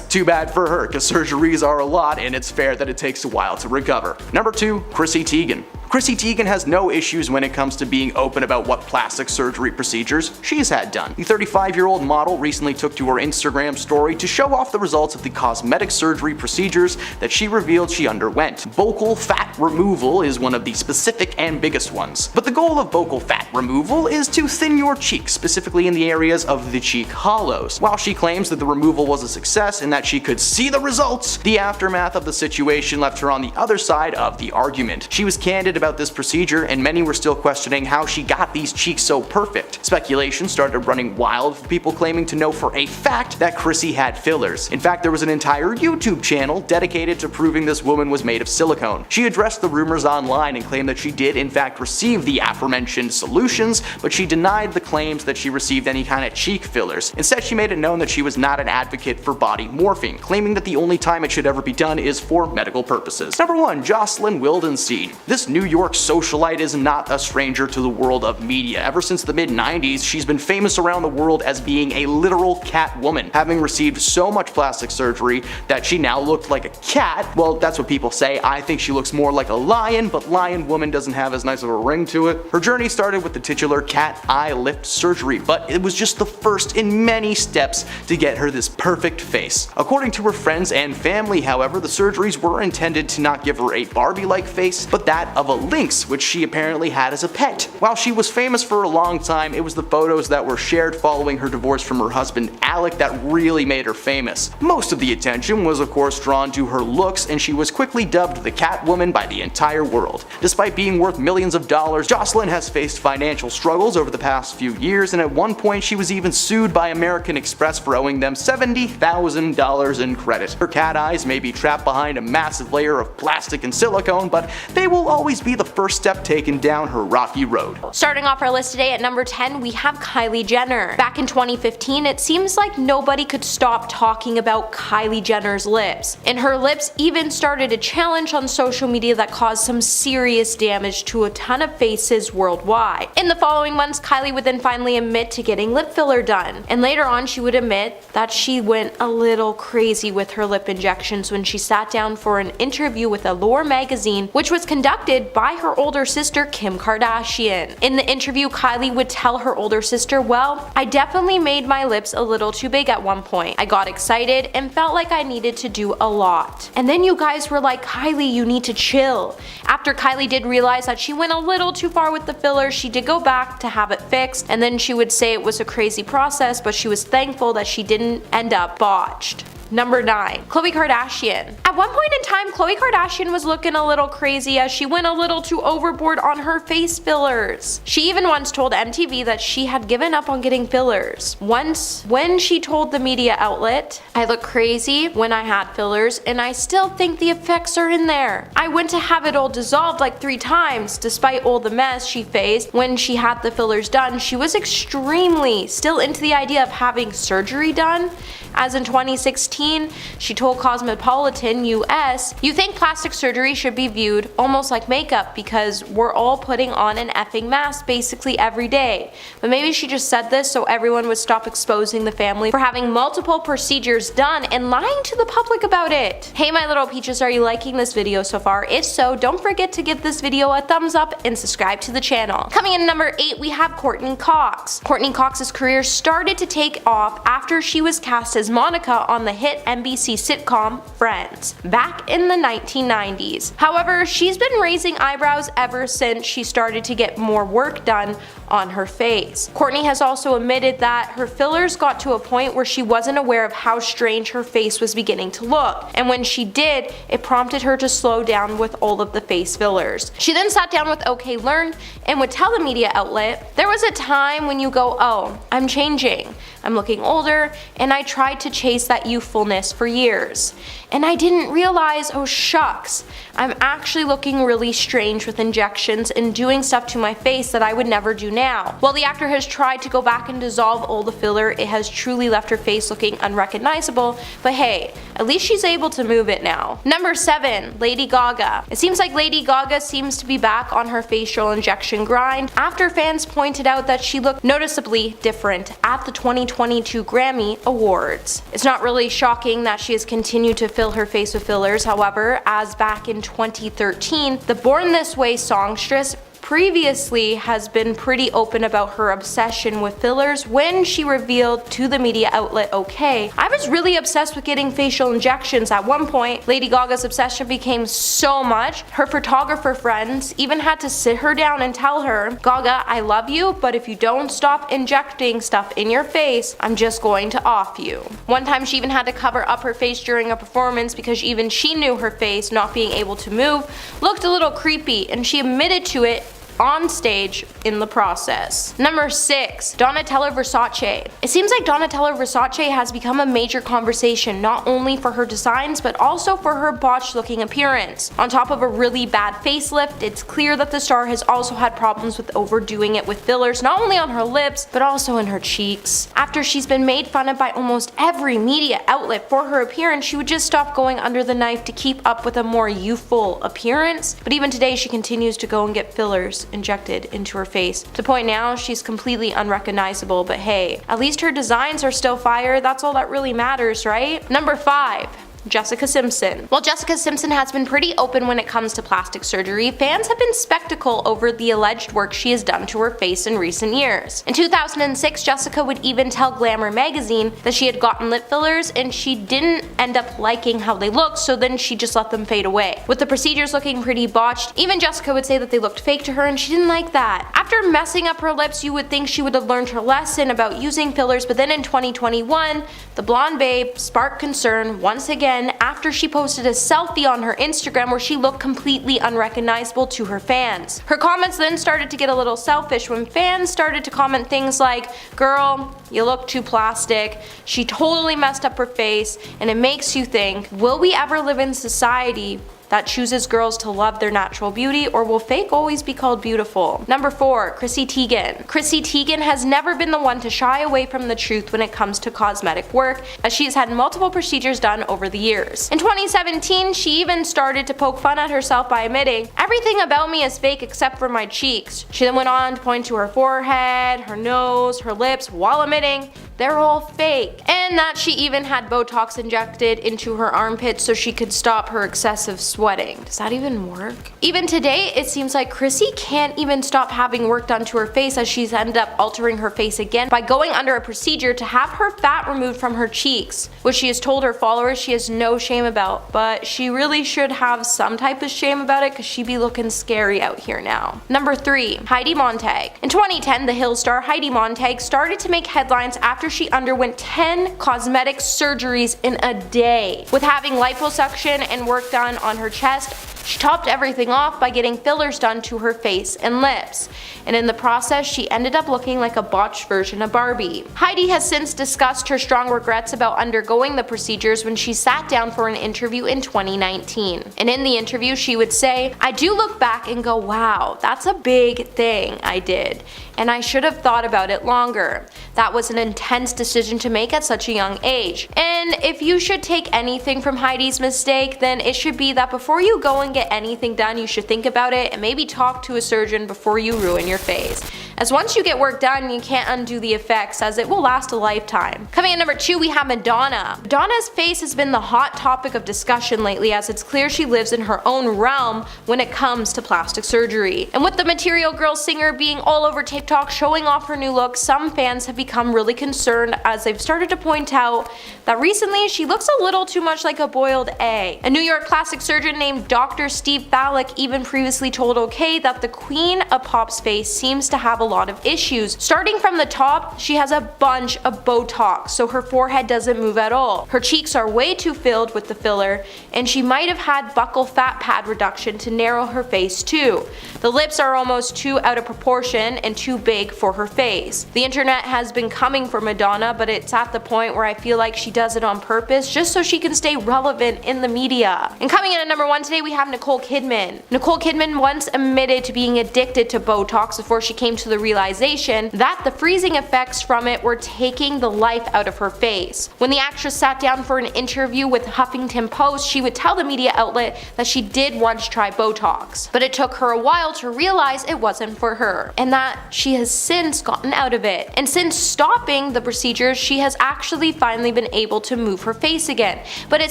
too bad for her, because surgeries are a lot and it's fair that it takes a while to recover. Number 2. Chrissy Teigen. Chrissy Teigen has no issues when it comes to being open about what plastic surgery procedures she's had done. The 35-year-old model recently took to her Instagram story to show off the results of the cosmetic surgery procedures that she revealed she underwent. Buccal fat removal is one of the specific and biggest ones. But the goal of buccal fat removal is to thin your cheeks, specifically in the areas of the cheek hollows. While she claims that the removal was a success and that she could see the results, the aftermath of the situation left her on the other side of the argument. She was candid about this procedure, and many were still questioning how she got these cheeks so perfect. Speculation started running wild for people claiming to know for a fact that Chrissy had fillers. In fact, there was an entire YouTube channel dedicated to proving this woman was made of silicone. She addressed the rumors online and claimed that she did in fact receive the aforementioned solutions, but she denied the claims that she received any kind of cheek fillers. Instead, she made it known that she was not an advocate for body morphing, claiming that the only time it should ever be done is for medical purposes. Number 1. Jocelyn Wildenstein. This New York socialite is not a stranger to the world of media. Ever since the mid-90s, she's been famous around the world as being a literal cat woman, having received so much plastic surgery that she now looked like a cat. Well, that's what people say. I think she looks more like a lion, but lion woman doesn't have as nice of a ring to it. Her journey started with the titular cat eye lift surgery, but it was just the first in many steps to get her this perfect face. According to her friends and family, however, the surgeries were intended to not give her a Barbie-like face, but that of a lynx, which she apparently had as a pet. While she was famous for a long time, it was the photos that were shared following her divorce from her husband Alec that really made her famous. Most of the attention was of course drawn to her looks, and she was quickly dubbed the Catwoman by the entire world. Despite being worth millions of dollars, Jocelyn has faced financial struggles over the past few years, and at one point she was even sued by American Express for owing them $70,000 in credit. Her cat eyes may be trapped behind a massive layer of plastic and silicone, but they will always be the first step taken down her rocky road. Starting off our list today at number 10, we have Kylie Jenner. Back in 2015, it seems like nobody could stop talking about Kylie Jenner's lips, and her lips even started a challenge on social media that caused some serious damage to a ton of faces worldwide. In the following months, Kylie would then finally admit to getting lip filler done, and later on she would admit that she went a little crazy with her lip injections when she sat down for an interview with Allure magazine, which was conducted by her older sister Kim Kardashian. In the interview, Kylie would tell her older sister, "Well, I definitely made my lips a little too big at one point. I got excited and felt like I needed to do a lot." And then you guys were like, "Kylie, you need to chill." After Kylie did realize that she went a little too far with the filler, she did go back to have it fixed, and then she would say it was a crazy process, but she was thankful that she didn't end up botched. Number 9. Khloe Kardashian. At one point in time, Khloe Kardashian was looking a little crazy as she went a little too overboard on her face fillers. She even once told MTV that she had given up on getting fillers. Once, when she told the media outlet, "I look crazy when I had fillers, and I still think the effects are in there. I went to have it all dissolved like 3 times. Despite all the mess she faced when she had the fillers done, she was extremely still into the idea of having surgery done." As in 2016, she told Cosmopolitan US, "You think plastic surgery should be viewed almost like makeup because we're all putting on an effing mask basically every day." But maybe she just said this so everyone would stop exposing the family for having multiple procedures done and lying to the public about it. Hey my little peaches, are you liking this video so far? If so, don't forget to give this video a thumbs up and subscribe to the channel. Coming in at number 8, we have Courtney Cox. Courtney Cox's career started to take off after she was cast as Monica on the hit NBC sitcom Friends back in the 1990s. However, she's been raising eyebrows ever since she started to get more work done on her face. Courtney has also admitted that her fillers got to a point where she wasn't aware of how strange her face was beginning to look, and when she did, it prompted her to slow down with all of the face fillers. She then sat down with OK Learned and would tell the media outlet, "There was a time when you go, oh, I'm changing. I'm looking older, and I tried to chase that youthfulness for years. And I didn't realize, oh shucks, I'm actually looking really strange with injections and doing stuff to my face that I would never do now. now. While the actor has tried to go back and dissolve all the filler, it has truly left her face looking unrecognizable, but hey, at least she's able to move it now. Number 7. Lady Gaga. It seems like Lady Gaga seems to be back on her facial injection grind after fans pointed out that she looked noticeably different at the 2022 Grammy Awards. It's not really shocking that she has continued to fill her face with fillers, however, as back in 2013, the Born This Way songstress previously has been pretty open about her obsession with fillers when she revealed to the media outlet OK, I was really obsessed with getting facial injections at one point. Lady Gaga's obsession became so much, her photographer friends even had to sit her down and tell her, Gaga, I love you, but if you don't stop injecting stuff in your face, I'm just going to off you. One time she even had to cover up her face during a performance because even she knew her face, not being able to move, looked a little creepy, and she admitted to it on stage in the process. Number 6. Donatella Versace. It seems like Donatella Versace has become a major conversation not only for her designs but also for her botched looking appearance. On top of a really bad facelift, it's clear that the star has also had problems with overdoing it with fillers not only on her lips but also in her cheeks. After she's been made fun of by almost every media outlet for her appearance, she would just stop going under the knife to keep up with a more youthful appearance, but even today she continues to go and get fillers injected into her face. To the point now she's completely unrecognizable, but hey, at least her designs are still fire, that's all that really matters, right? Number 5. Jessica Simpson. While Jessica Simpson has been pretty open when it comes to plastic surgery, fans have been skeptical over the alleged work she has done to her face in recent years. In 2006, Jessica would even tell Glamour magazine that she had gotten lip fillers and she didn't end up liking how they looked, so then she just let them fade away. With the procedures looking pretty botched, even Jessica would say that they looked fake to her and she didn't like that. After messing up her lips, you would think she would have learned her lesson about using fillers, but then in 2021, the blonde babe sparked concern once again after she posted a selfie on her Instagram where she looked completely unrecognizable to her fans. Her comments then started to get a little selfish when fans started to comment things like, girl, you look too plastic, she totally messed up her face, and it makes you think, will we ever live in society that chooses girls to love their natural beauty, or will fake always be called beautiful? Number 4. Chrissy Teigen. Chrissy Teigen has never been the one to shy away from the truth when it comes to cosmetic work, as she has had multiple procedures done over the years. In 2017, she even started to poke fun at herself by admitting, everything about me is fake except for my cheeks. She then went on to point to her forehead, her nose, her lips, while admitting, they're all fake, and that she even had Botox injected into her armpits so she could stop her excessive sweating. Does that even work? Even today, it seems like Chrissy can't even stop having work done to her face, as she's ended up altering her face again by going under a procedure to have her fat removed from her cheeks, which she has told her followers she has no shame about, but she really should have some type of shame about it because she be looking scary out here now. Number 3. Heidi Montag. In 2010, the Hill star Heidi Montag started to make headlines after she underwent 10 cosmetic surgeries in a day. With having liposuction and work done on her chest, she topped everything off by getting fillers done to her face and lips, and in the process she ended up looking like a botched version of Barbie. Heidi has since discussed her strong regrets about undergoing the procedures when she sat down for an interview in 2019. And in the interview she would say, I do look back and go, wow, that's a big thing I did, and I should have thought about it longer. That was an intense decision to make at such a young age. And if you should take anything from Heidi's mistake, then it should be that before you go and get anything done, you should think about it and maybe talk to a surgeon before you ruin your face, as once you get work done you can't undo the effects, as it will last a lifetime. Coming in number 2, we have Madonna. Madonna's face has been the hot topic of discussion lately, as it's clear she lives in her own realm when it comes to plastic surgery. And with the Material Girl singer being all over TikTok showing off her new look, some fans have become really concerned, as they've started to point out that recently she looks a little too much like a boiled egg. A New York plastic surgeon named Dr. Steve Thalick even previously told OK that the Queen of Pop's face seems to have a lot of issues. Starting from the top, she has a bunch of Botox, so her forehead doesn't move at all. Her cheeks are way too filled with the filler, and she might have had buccal fat pad reduction to narrow her face too. The lips are almost too out of proportion and too big for her face. The internet has been coming for Madonna, but it's at the point where I feel like she does it on purpose just so she can stay relevant in the media. And coming in at number 1 today, we have Nicole Kidman. Nicole Kidman once admitted to being addicted to Botox before she came to the realization that the freezing effects from it were taking the life out of her face. When the actress sat down for an interview with Huffington Post, she would tell the media outlet that she did once try Botox, but it took her a while to realize it wasn't for her, and that she has since gotten out of it. And since stopping the procedure, she has actually finally been able to move her face again. But it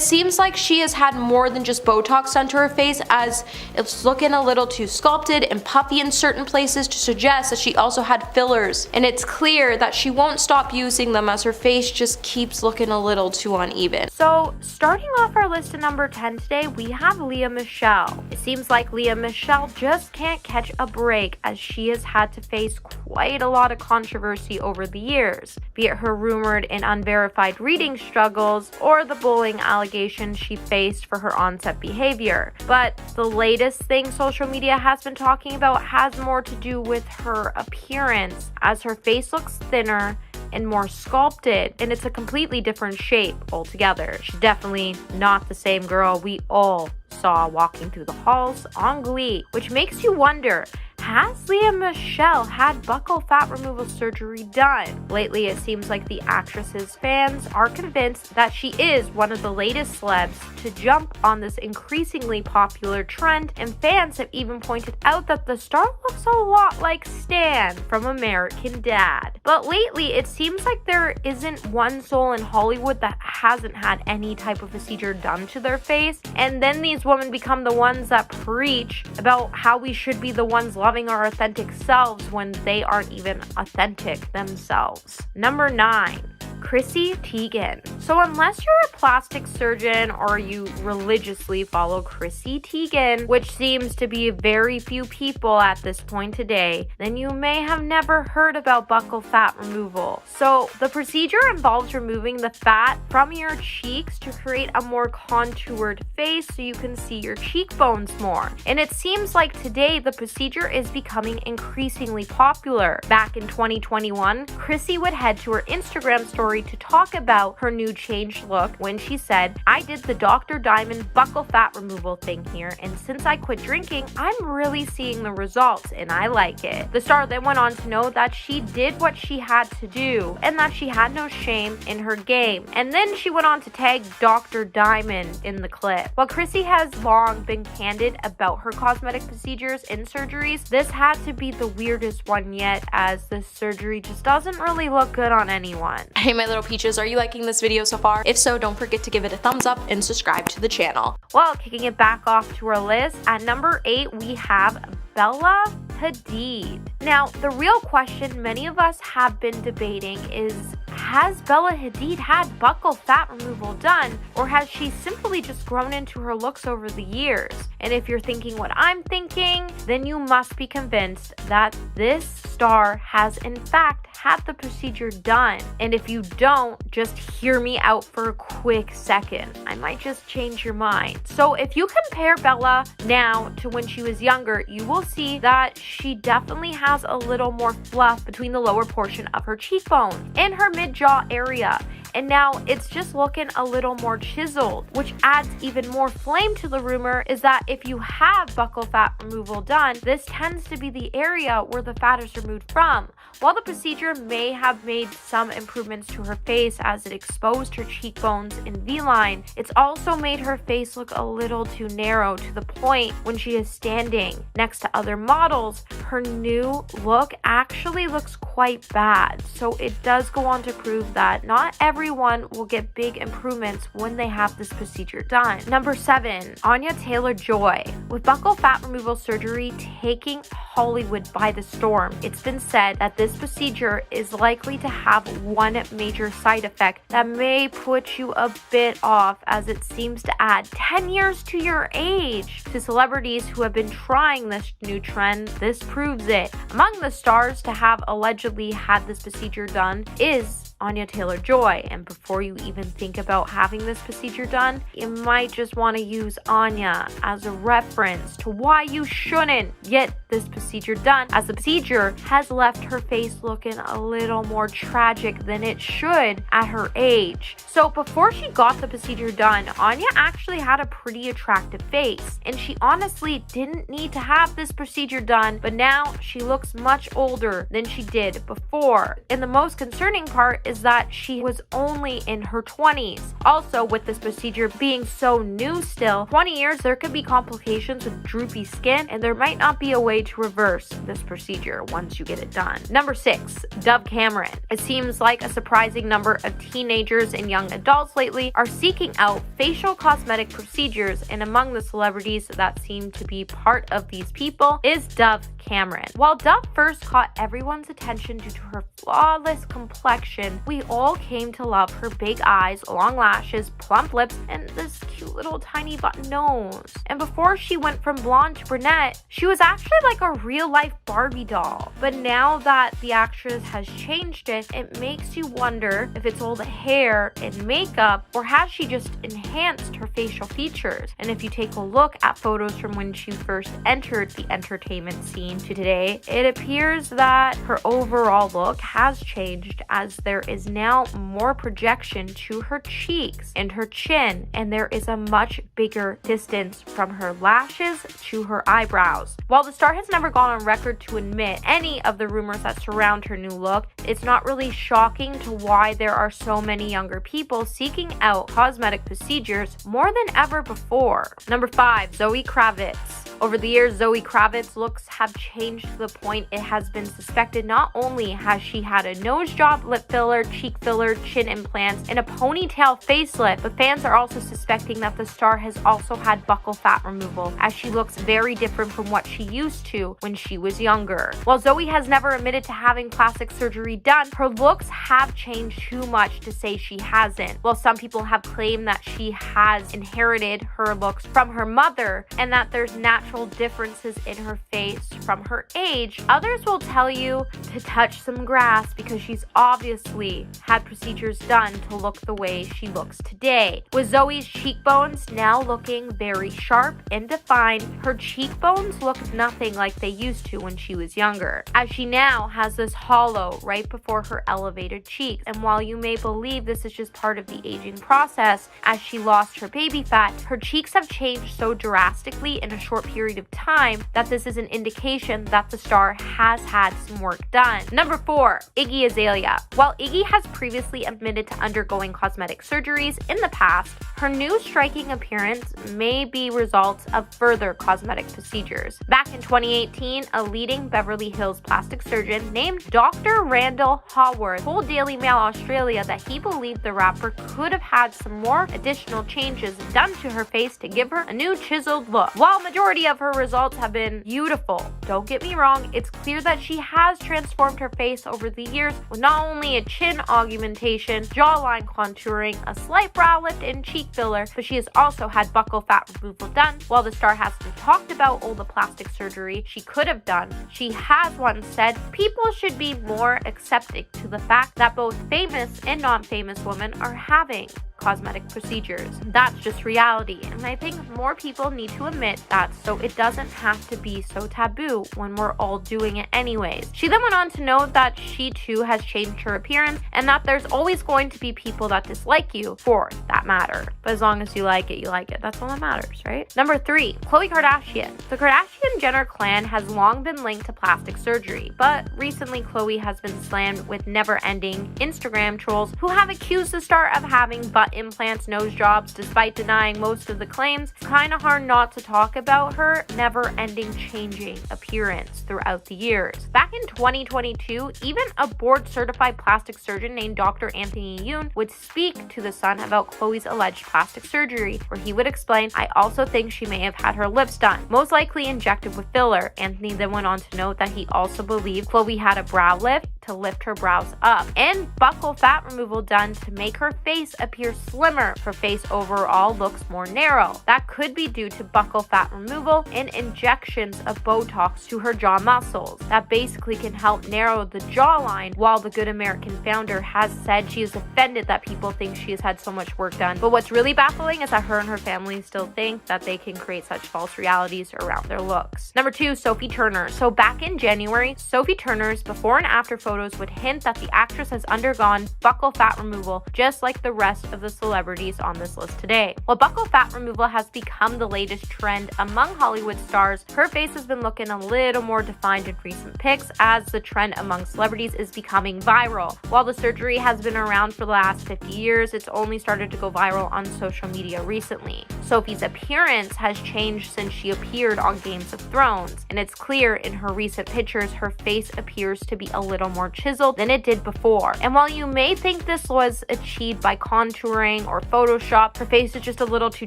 seems like she has had more than just Botox done to her face, as it's looking a little too sculpted and puffy in certain places to suggest that she also had fillers. And it's clear that she won't stop using them as her face just keeps looking a little too uneven. So starting off our list at number 10 today, we have Lea Michele. It seems like Lea Michele just can't catch a break, as she has had to face quite a lot of controversy over the years, be it her rumored and unverified reading struggles or the bullying allegations she faced for her on-set behavior. But the latest thing social media has been talking about has more to do with her appearance, as her face looks thinner and more sculpted, and it's a completely different shape altogether. She's definitely not the same girl we all saw walking through the halls on Glee, which makes you wonder, has Lea Michele had buccal fat removal surgery done? Lately, it seems like the actress's fans are convinced that she is one of the latest celebs to jump on this increasingly popular trend, and fans have even pointed out that the star looks a lot like Stan from American Dad. But lately, it seems like there isn't one soul in Hollywood that hasn't had any type of procedure done to their face, and then these women become the ones that preach about how we should be the ones loving our authentic selves when they aren't even authentic themselves. Number 9. Chrissy Teigen. So unless you're a plastic surgeon or you religiously follow Chrissy Teigen, which seems to be very few people at this point today, then you may have never heard about buccal fat removal. So the procedure involves removing the fat from your cheeks to create a more contoured face so you can see your cheekbones more. And it seems like today the procedure is becoming increasingly popular. Back in 2021, Chrissy would head to her Instagram story to talk about her new changed look when she said, "I did the Dr. Diamond buccal fat removal thing here, and since I quit drinking, I'm really seeing the results and I like it." The star then went on to note that she did what she had to do and that she had no shame in her game. And then she went on to tag Dr. Diamond in the clip. While Chrissy has long been candid about her cosmetic procedures and surgeries, this had to be the weirdest one yet, as this surgery just doesn't really look good on anyone. Hey my little peaches, are you liking this video so far? If so, don't forget to give it a thumbs up and subscribe to the channel. Well, kicking it back off to our list, at number 8 we have Bella Hadid. Now, the real question many of us have been debating is, has Bella Hadid had buccal fat removal done, or has she simply just grown into her looks over the years? And if you're thinking what I'm thinking, then you must be convinced that this star has in fact had the procedure done. And if you don't, just hear me out for a quick second. I might just change your mind. So if you compare Bella now to when she was younger, you will see that she definitely has a little more fluff between the lower portion of her cheekbone and her mid-jaw area. And now it's just looking a little more chiseled, which adds even more flame to the rumor is that if you have buccal fat removal done, this tends to be the area where the fat is removed from. While the procedure may have made some improvements to her face as it exposed her cheekbones and V-line, it's also made her face look a little too narrow, to the point when she is standing next to other models, her new look actually looks quite bad. So it does go on to prove that not everyone will get big improvements when they have this procedure done. Number 7, Anya Taylor-Joy. With buccal fat removal surgery taking Hollywood by the storm, it's been said that this procedure is likely to have one major side effect that may put you a bit off, as it seems to add 10 years to your age. To celebrities who have been trying this new trend, this proves it. Among the stars to have allegedly had this procedure done is Anya Taylor-Joy, and before you even think about having this procedure done, you might just want to use Anya as a reference to why you shouldn't get this procedure done, as the procedure has left her face looking a little more tragic than it should at her age. So before she got the procedure done, Anya actually had a pretty attractive face, and she honestly didn't need to have this procedure done, but now she looks much older than she did before. And the most concerning part is that she was only in her 20s. Also, with this procedure being so new still, 20 years, there could be complications with droopy skin, and there might not be a way to reverse this procedure once you get it done. Number 6, Dove Cameron. It seems like a surprising number of teenagers and young adults lately are seeking out facial cosmetic procedures, and among the celebrities that seem to be part of these people is Dove Cameron. While Dove first caught everyone's attention due to her flawless complexion, we all came to love her big eyes, long lashes, plump lips, and this cute little tiny button nose. And before she went from blonde to brunette, she was actually like a real-life Barbie doll. But now that the actress has changed it, it makes you wonder if it's all the hair and makeup, or has she just enhanced her facial features? And if you take a look at photos from when she first entered the entertainment scene to today, it appears that her overall look has changed, as there is now more projection to her cheeks and her chin, and there is a much bigger distance from her lashes to her eyebrows. While the star has never gone on record to admit any of the rumors that surround her new look, it's not really shocking to why there are so many younger people seeking out cosmetic procedures more than ever before. Number 5, Zoe Kravitz. Over the years, Zoe Kravitz's looks have changed to the point it has been suspected not only has she had a nose job, lip filler, cheek filler, chin implants, and a ponytail facelift, but fans are also suspecting that the star has also had buccal fat removal, as she looks very different from what she used to when she was younger. While Zoe has never admitted to having plastic surgery done, her looks have changed too much to say she hasn't. While some people have claimed that she has inherited her looks from her mother and that there's natural differences in her face from her age, others will tell you to touch some grass because she's obviously had procedures done to look the way she looks today. With Zoe's cheekbones now looking very sharp and defined, her cheekbones look nothing like they used to when she was younger, as she now has this hollow right before her elevated cheeks. And while you may believe this is just part of the aging process, as she lost her baby fat, her cheeks have changed so drastically in a short period of time that this is an indication that the star has had some work done. Number 4, Iggy Azalea. While Iggy has previously admitted to undergoing cosmetic surgeries in the past, her new striking appearance may be results of further cosmetic procedures. Back in 2018, a leading Beverly Hills plastic surgeon named Dr. Randall Haworth told Daily Mail Australia that he believed the rapper could have had some more additional changes done to her face to give her a new chiseled look. While majority of her results have been beautiful, don't get me wrong, it's clear that she has transformed her face over the years with not only a chin augmentation, jawline contouring, a slight brow lift, and cheek filler, but she has also had buccal fat removal done. While the star hasn't talked about all the plastic surgery she could have done, she has once said people should be more accepting to the fact that both famous and non-famous women are having cosmetic procedures. That's just reality, and I think more people need to admit that so it doesn't have to be so taboo when we're all doing it anyways. She then went on to note that she too has changed her appearance and that there's always going to be people that dislike you for that matter. But as long as you like it, you like it. That's all that matters, right? Number 3, Khloe Kardashian. The Kardashian-Jenner clan has long been linked to plastic surgery, but recently Khloe has been slammed with never-ending Instagram trolls who have accused the star of having butt implants, nose jobs, despite denying most of the claims. It's kind of hard not to talk about her never-ending changing appearance throughout the years. Back in 2022, even a board-certified plastic surgeon named Dr. Anthony Yoon would speak to The Sun about Khloe's alleged plastic surgery, where he would explain, "I also think she may have had her lips done, most likely injected with filler." Anthony then went on to note that he also believed Khloe had a brow lift to lift her brows up and buccal fat removal done to make her face appear slimmer. Her face overall looks more narrow. That could be due to buccal fat removal and injections of Botox to her jaw muscles. That basically can help narrow the jawline, while the Good American founder has said she is offended that people think she has had so much work done. But what's really baffling is that her and her family still think that they can create such false realities around their looks. Number 2, Sophie Turner. So back in January, Sophie Turner's before and after photos would hint that the actress has undergone buccal fat removal, just like the rest of the celebrities on this list today. While buccal fat removal has become the latest trend among Hollywood stars, her face has been looking a little more defined in recent pics as the trend among celebrities is becoming viral. While the surgery has been around for the last 50 years, it's only started to go viral on social media recently. Sophie's appearance has changed since she appeared on Games of Thrones, and it's clear in her recent pictures her face appears to be a little more chiseled than it did before. And while you may think this was achieved by contouring or Photoshop, her face is just a little too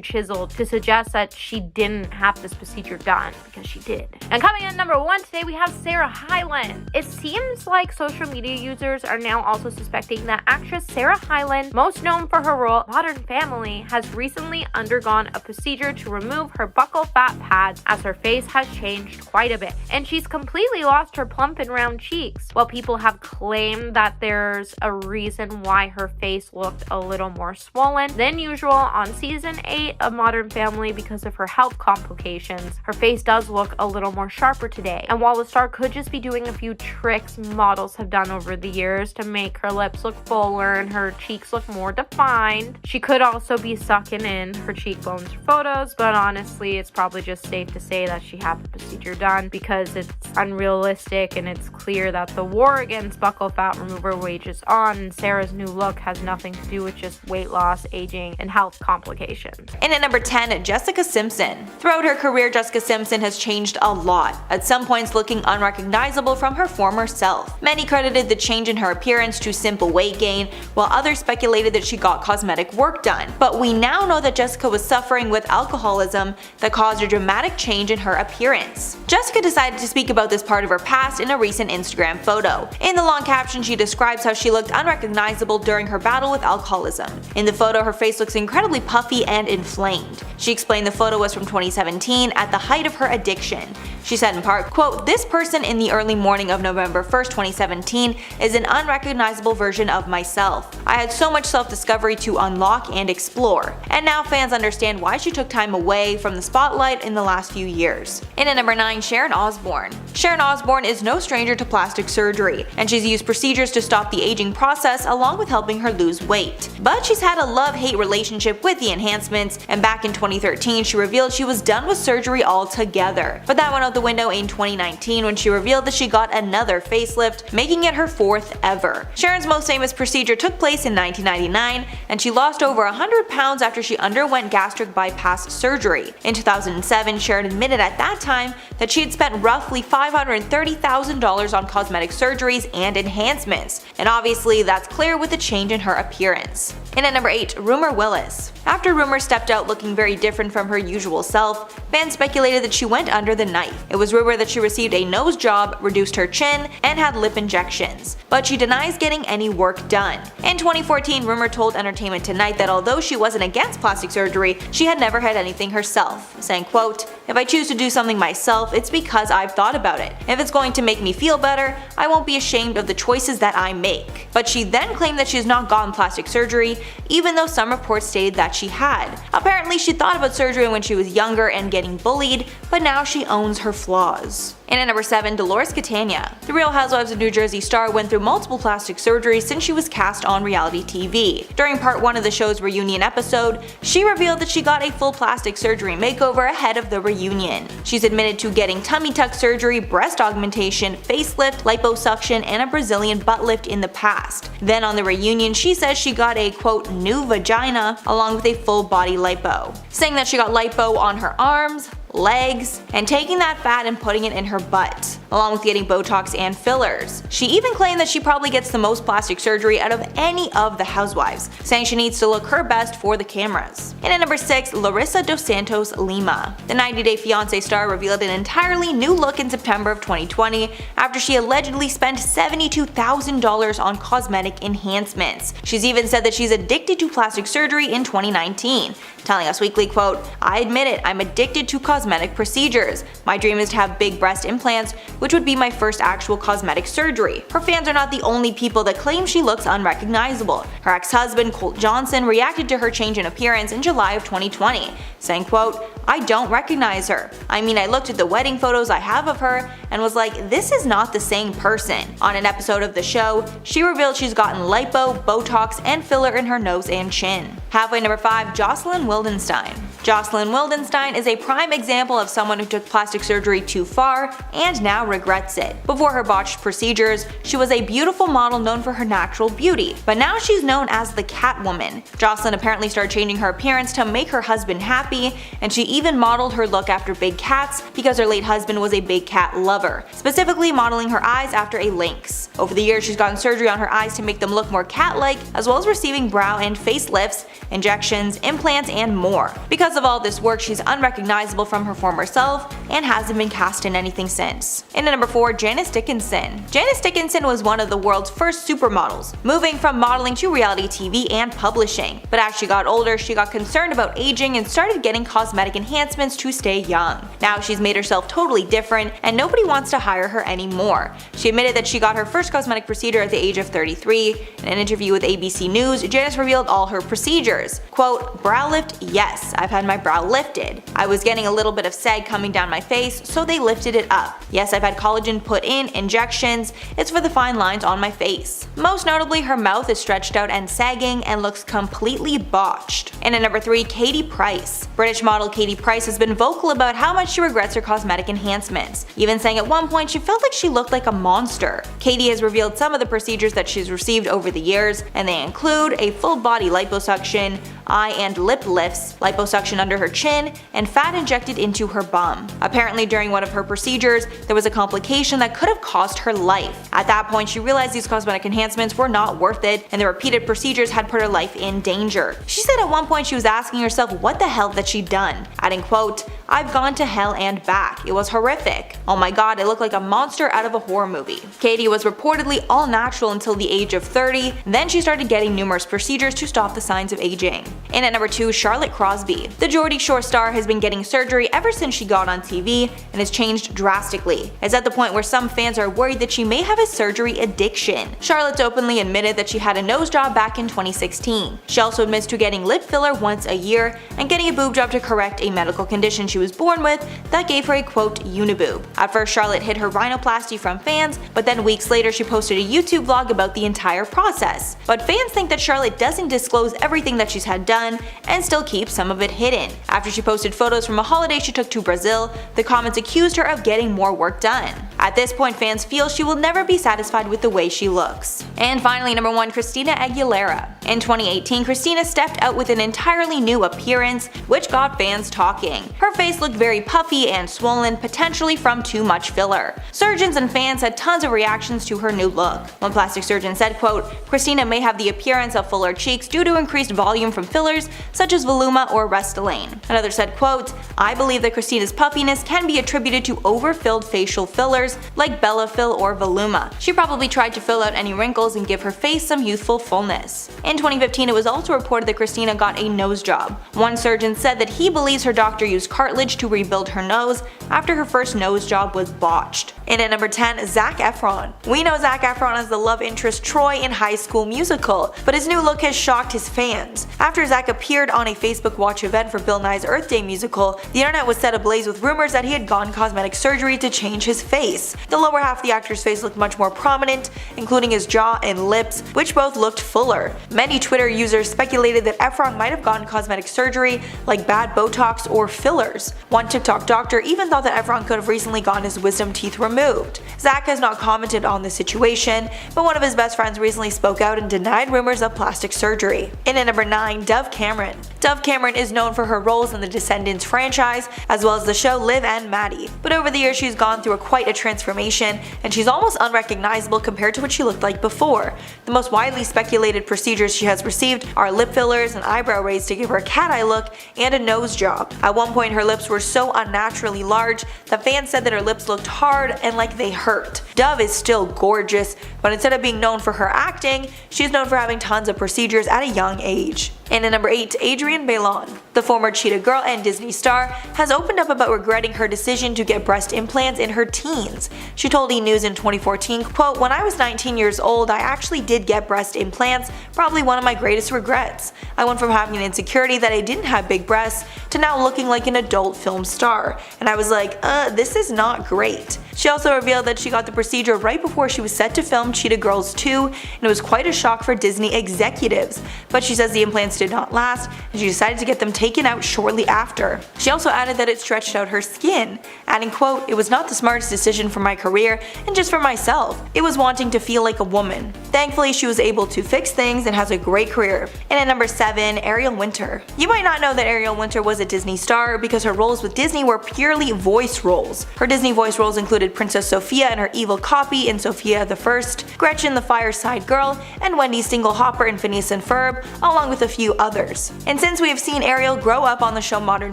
chiseled to suggest that she didn't have this procedure done, because she did. And coming in number 1 today, we have Sarah Hyland. It seems like social media users are now also suspecting that actress Sarah Hyland, most known for her role in Modern Family, has recently undergone a procedure to remove her buccal fat pads, as her face has changed quite a bit, and she's completely lost her plump and round cheeks. While people have claimed that there's a reason why her face looked a little more swollen than usual on season 8 of Modern Family because of her health complications, her face does look a little more sharper today. And while the star could just be doing a few tricks models have done over the years to make her lips look fuller and her cheeks look more defined, she could also be sucking in her cheekbones for photos. But honestly, it's probably just safe to say that she had the procedure done because it's unrealistic, and it's clear that the war against buccal fat remover wages on, and Sarah's new look has nothing to do with just weight loss, aging, and health complications. And at number 10, Jessica Simpson. Throughout her career, Jessica Simpson has changed a lot, at some points looking unrecognizable from her former self. Many credited the change in her appearance to simple weight gain, while others speculated that she got cosmetic work done. But we now know that Jessica was suffering with alcoholism that caused a dramatic change in her appearance. Jessica decided to speak about this part of her past in a recent Instagram photo. In the long caption, she describes how she looked unrecognizable during her battle with alcoholism. In the photo, her face looks incredibly puffy and inflamed. She explained the photo was from 2017 at the height of her addiction. She said in part, quote, "This person in the early morning of November 1st, 2017 is an unrecognizable version of myself. I had so much self-discovery to unlock and explore. And now fans understand why she took time away from the spotlight in the last few years." And at number 9, Sharon Osbourne. Sharon Osbourne is no stranger to plastic surgery, and she's used procedures to stop the aging process along with helping her lose weight. But she's had a love-hate relationship with the enhancements, and back in 2013 she revealed she was done with surgery altogether. But that went out the window in 2019 when she revealed that she got another facelift, making it her 4th ever. Sharon's most famous procedure took place in 1999, and she lost over 100 pounds after she underwent gastric bypass surgery. In 2007, Sharon admitted at that time that she had spent roughly $530,000 on cosmetic surgeries and enhancements, and obviously that's clear with the change in her appearance. And at number 8, Rumer Willis. After Rumer stepped out looking very different from her usual self, fans speculated that she went under the knife. It was rumored that she received a nose job, reduced her chin, and had lip injections, but she denies getting any work done. In 2014, Rumer told Entertainment Tonight that although she wasn't against plastic surgery, she had never had anything herself, saying, quote, "If I choose to do something myself, it's because I've thought about it. If it's going to make me feel better, I won't be ashamed of the choices that I make." But she then claimed that she has not gotten plastic surgery, even though some reports stated that she had. Apparently, she thought about surgery when she was younger and getting bullied, but now she owns her flaws. And at number 7, Dolores Catania. The Real Housewives of New Jersey star went through multiple plastic surgeries since she was cast on reality TV. During part 1 of the show's reunion episode, she revealed that she got a full plastic surgery makeover ahead of the reunion. She's admitted to getting tummy tuck surgery, breast augmentation, facelift, liposuction, and a Brazilian butt lift in the past. Then on the reunion, she says she got a quote new vagina along with a full body lipo, saying that she got lipo on her arms, legs, and taking that fat and putting it in her butt, along with getting Botox and fillers. She even claimed that she probably gets the most plastic surgery out of any of the housewives, saying she needs to look her best for the cameras. And at number 6, Larissa Dos Santos Lima. The 90 Day Fiancé star revealed an entirely new look in September of 2020 after she allegedly spent $72,000 on cosmetic enhancements. She's even said that she's addicted to plastic surgery in 2019, telling Us Weekly, quote, "I admit it, I'm addicted to cosmetic procedures. My dream is to have big breast implants, which would be my first actual cosmetic surgery." Her fans are not the only people that claim she looks unrecognizable. Her ex-husband, Colt Johnson, reacted to her change in appearance in July of 2020, saying, quote, "I don't recognize her. I mean, I looked at the wedding photos I have of her and was like, this is not the same person." On an episode of the show, she revealed she's gotten lipo, Botox, and filler in her nose and chin. Halfway number 5, Jocelyn Wildenstein. Jocelyn Wildenstein is a prime example of someone who took plastic surgery too far and now regrets it. Before her botched procedures, she was a beautiful model known for her natural beauty, but now she's known as the Catwoman. Jocelyn apparently started changing her appearance to make her husband happy, and she even modeled her look after big cats because her late husband was a big cat lover, specifically modeling her eyes after a lynx. Over the years, she's gotten surgery on her eyes to make them look more cat-like, as well as receiving brow and face lifts, injections, implants, and more. Because of all this work, she's unrecognizable from her former self and hasn't been cast in anything since. And at number 4, Janice Dickinson. Janice Dickinson was one of the world's first supermodels, moving from modeling to reality TV and publishing. But as she got older, she got concerned about aging and started getting cosmetic enhancements to stay young. Now she's made herself totally different and nobody wants to hire her anymore. She admitted that she got her first cosmetic procedure at the age of 33. In an interview with ABC News, Janice revealed all her procedures. Quote, "Brow lift, yes, I've had my brow lifted. I was getting a little bit of sag coming down my face, so they lifted it up. Yes, I've had collagen put in, injections, it's for the fine lines on my face." Most notably, her mouth is stretched out and sagging and looks completely botched. And at number 3, Katie Price. British model Katie Price has been vocal about how much she regrets her cosmetic enhancements, even saying at one point she felt like she looked like a monster. Katie has revealed some of the procedures that she's received over the years, and they include a full body liposuction, eye and lip lifts, liposuction under her chin, and fat injected into her bum. Apparently during one of her procedures, there was a complication that could have cost her life. At that point, she realized these cosmetic enhancements were not worth it, and the repeated procedures had put her life in danger. She said at one point she was asking herself what the hell that she'd done, adding, quote, "I've gone to hell and back. It was horrific. Oh my god, I look like a monster out of a horror movie." Katie was reportedly all natural until the age of 30, then she started getting numerous procedures to stop the signs of aging. And at number 2, Charlotte Crosby. The Geordie Shore star has been getting surgery ever since she got on TV and has changed drastically. It's at the point where some fans are worried that she may have a surgery addiction. Charlotte's openly admitted that she had a nose job back in 2016. She also admits to getting lip filler once a year and getting a boob job to correct a medical condition she was born with that gave her a quote uniboob. At first, Charlotte hid her rhinoplasty from fans, but then weeks later she posted a YouTube vlog about the entire process. But fans think that Charlotte doesn't disclose everything that she's had done and still keeps some of it hidden. After she posted photos from a holiday she took to Brazil, the comments accused her of getting more work done. At this point, fans feel she will never be satisfied with the way she looks. And finally, number 1, Christina Aguilera. In 2018, Christina stepped out with an entirely new appearance, which got fans talking. Her face looked very puffy and swollen, potentially from too much filler. Surgeons and fans had tons of reactions to her new look. One plastic surgeon said, quote, "Christina may have the appearance of fuller cheeks due to increased volume from fillers such as Voluma or Restylane." Another said, quote, "I believe that Christina's puffiness can be attributed to overfilled facial fillers like Bellafill or Voluma. She probably tried to fill out any wrinkles and give her face some youthful fullness." In 2015, it was also reported that Christina got a nose job. One surgeon said that he believes her doctor used cartilage to rebuild her nose after her first nose job was botched. And at number 10, Zac Efron. We know Zac Efron as the love interest Troy in High School Musical, but his new look has shocked his fans. After Zac appeared on a Facebook Watch event for Bill Nye's Earth Day musical, the internet was set ablaze with rumors that he had gotten cosmetic surgery to change his face. The lower half of the actor's face looked much more prominent, including his jaw and lips, which both looked fuller. Many Twitter users speculated that Efron might have gotten cosmetic surgery like bad Botox or fillers. One TikTok doctor even thought that Efron could have recently gotten his wisdom teeth removed. Zac has not commented on the situation, but one of his best friends recently spoke out and denied rumors of plastic surgery. And at number 9, Dove Cameron. Dove Cameron is known for her roles in the Descendants franchise, as well as the show Liv and Maddie, but over the years she's gone through quite a transformation, and she's almost unrecognizable compared to what she looked like before. The most widely speculated procedures she has received are lip fillers, an eyebrow raise to give her a cat eye look, and a nose job. At one point her lips were so unnaturally large that fans said that her lips looked hard and like they hurt. Dove is still gorgeous, but instead of being known for her acting, she's known for having tons of procedures at a young age. And at number 8, Adrienne Bailon. The former Cheetah Girl and Disney star has opened up about regretting her decision to get breast implants in her teens. She told E! News in 2014, quote, "When I was 19 years old, I actually did get breast implants, probably one of my greatest regrets. I went from having an insecurity that I didn't have big breasts to now looking like an adult film star. And I was like, this is not great." She also revealed that she got the procedure right before she was set to film Cheetah Girls 2, and it was quite a shock for Disney executives. But she says the implants did not last, and she decided to get them taken out shortly after. She also added that it stretched out her skin, adding, quote, "It was not the smartest decision for my career and just for myself. It was wanting to feel like a woman." Thankfully, she was able to fix things and has a great career. And at number 7, Ariel Winter. You might not know that Ariel Winter was a Disney star because her roles with Disney were purely voice roles. Her Disney voice roles included Princess Sophia and her evil copy in Sophia the First, Gretchen the Fireside Girl, and Wendy Stinglehopper in Phineas and Ferb, along with a few others. And since we have seen Ariel grow up on the show Modern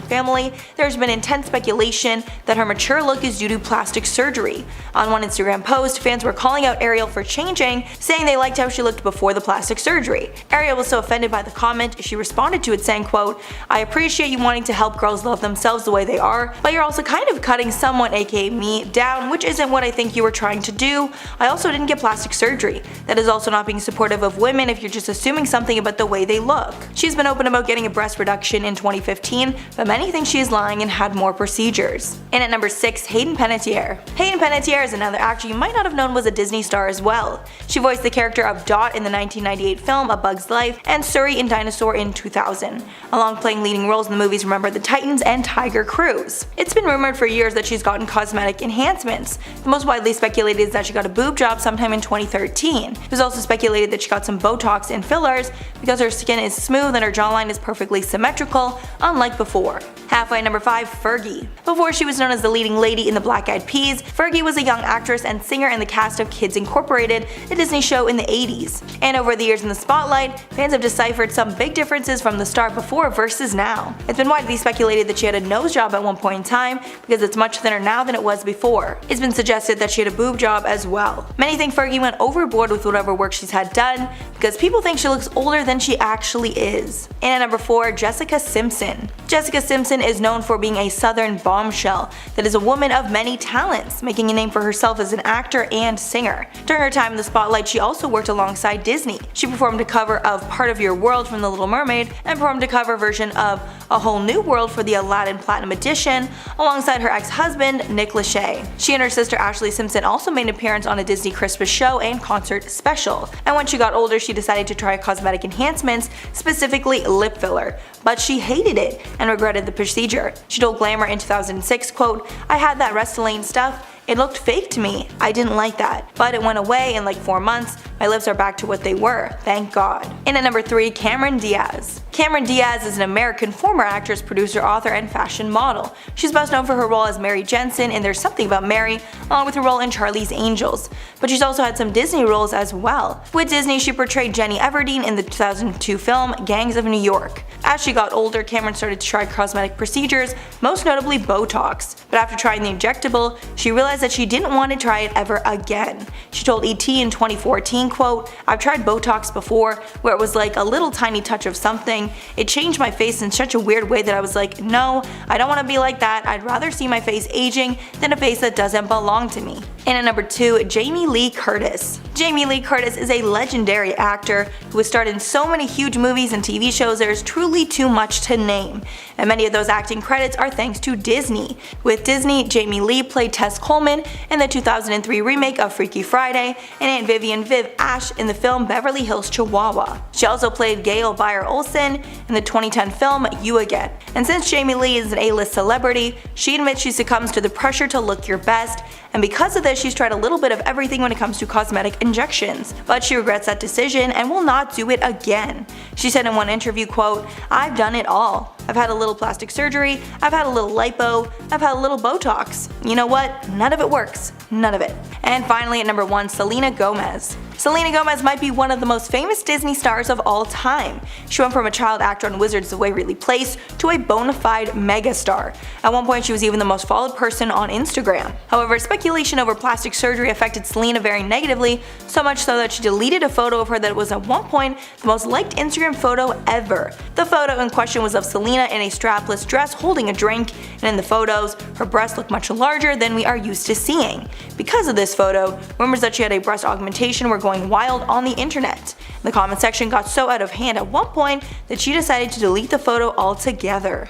Family, there's been intense speculation that her mature look is due to plastic surgery. On one Instagram post, fans were calling out Ariel for changing, saying they liked how she looked before the plastic surgery. Ariel was so offended by the comment, she responded to it saying, quote, "I appreciate you wanting to help girls love themselves the way they are, but you're also kind of cutting someone, aka me, down, which isn't what I think you were trying to do. I also didn't get plastic surgery. That is also not being supportive of women if you're just assuming something about the way they look." She's been open about getting a breast reduction in 2015, but many think she is lying and had more procedures. And at number 6, Hayden Panettiere. Hayden Panettiere is another actor you might not have known was a Disney star as well. She voiced the character of Dot in the 1998 film A Bug's Life and Suri in Dinosaur in 2000, along playing leading roles in the movies Remember the Titans and Tiger Cruise. It's been rumored for years that she's gotten cosmetic enhancements. The most widely speculated is that she got a boob job sometime in 2013. It was also speculated that she got some Botox and fillers because her skin is smooth and her jawline is perfectly symmetrical, unlike before. Halfway, number 5, Fergie. Before she was known as the leading lady in the Black Eyed Peas, Fergie was a young actress and singer in the cast of Kids Incorporated, a Disney show in the 80s. And over the years in the spotlight, fans have deciphered some big differences from the star before versus now. It's been widely speculated that she had a nose job at one point in time because it's much thinner now than it was before. It's been suggested that she had a boob job as well. Many think Fergie went overboard with whatever work she's had done because people think she looks older than she actually is. And at number 4, Jessica Simpson. Jessica Simpson is known for being a southern bombshell that is a woman of many talents, making a name for herself as an actor and singer. During her time in the spotlight, she also worked alongside Disney. She performed a cover of Part of Your World from The Little Mermaid and performed a cover version of A Whole New World for the Aladdin Platinum Edition alongside her ex-husband Nick Lachey. She and her sister Ashley Simpson also made an appearance on a Disney Christmas show and concert special. And when she got older, she decided to try cosmetic enhancements, specifically lip filler, but she hated it and regretted the procedure. She told Glamour in 2006, quote, "I had that Restylane stuff. It looked fake to me. I didn't like that. But it went away in like 4 months. My lips are back to what they were. Thank God." And at number 3, Cameron Diaz. Cameron Diaz is an American former actress, producer, author, and fashion model. She's best known for her role as Mary Jensen in There's Something About Mary, along with her role in Charlie's Angels. But she's also had some Disney roles as well. With Disney, she portrayed Jenny Everdeen in the 2002 film Gangs of New York. As she got older, Cameron started to try cosmetic procedures, most notably Botox. But after trying the injectable, she realized that she didn't want to try it ever again. She told ET in 2014, quote, "I've tried Botox before, where it was like a little tiny touch of something. It changed my face in such a weird way that I was like, no, I don't want to be like that. I'd rather see my face aging than a face that doesn't belong to me." And at number 2, Jamie Lee Curtis. Jamie Lee Curtis is a legendary actor who has starred in so many huge movies and TV shows there is truly too much to name. And many of those acting credits are thanks to Disney. With Disney, Jamie Lee played Tess Coleman in the 2003 remake of Freaky Friday and Aunt Vivian Viv Ash in the film Beverly Hills Chihuahua. She also played Gail Bayer Olsen Woman in the 2010 film You Again. And since Jamie Lee is an A-list celebrity, she admits she succumbs to the pressure to look your best, and because of this she's tried a little bit of everything when it comes to cosmetic injections, but she regrets that decision and will not do it again. She said in one interview, quote, "I've done it all. I've had a little plastic surgery, I've had a little lipo, I've had a little Botox. You know what? None of it works. None of it." And finally at number 1, Selena Gomez. Selena Gomez might be one of the most famous Disney stars of all time. She went from a child actor on Wizards of Waverly Place to a bona fide megastar. At one point she was even the most followed person on Instagram. However, speculation over plastic surgery affected Selena very negatively, so much so that she deleted a photo of her that was at one point the most liked Instagram photo ever. The photo in question was of Selena in a strapless dress holding a drink, and in the photos, her breasts look much larger than we are used to seeing. Because of this photo, rumors that she had a breast augmentation were going wild on the internet. The comment section got so out of hand at one point that she decided to delete the photo altogether.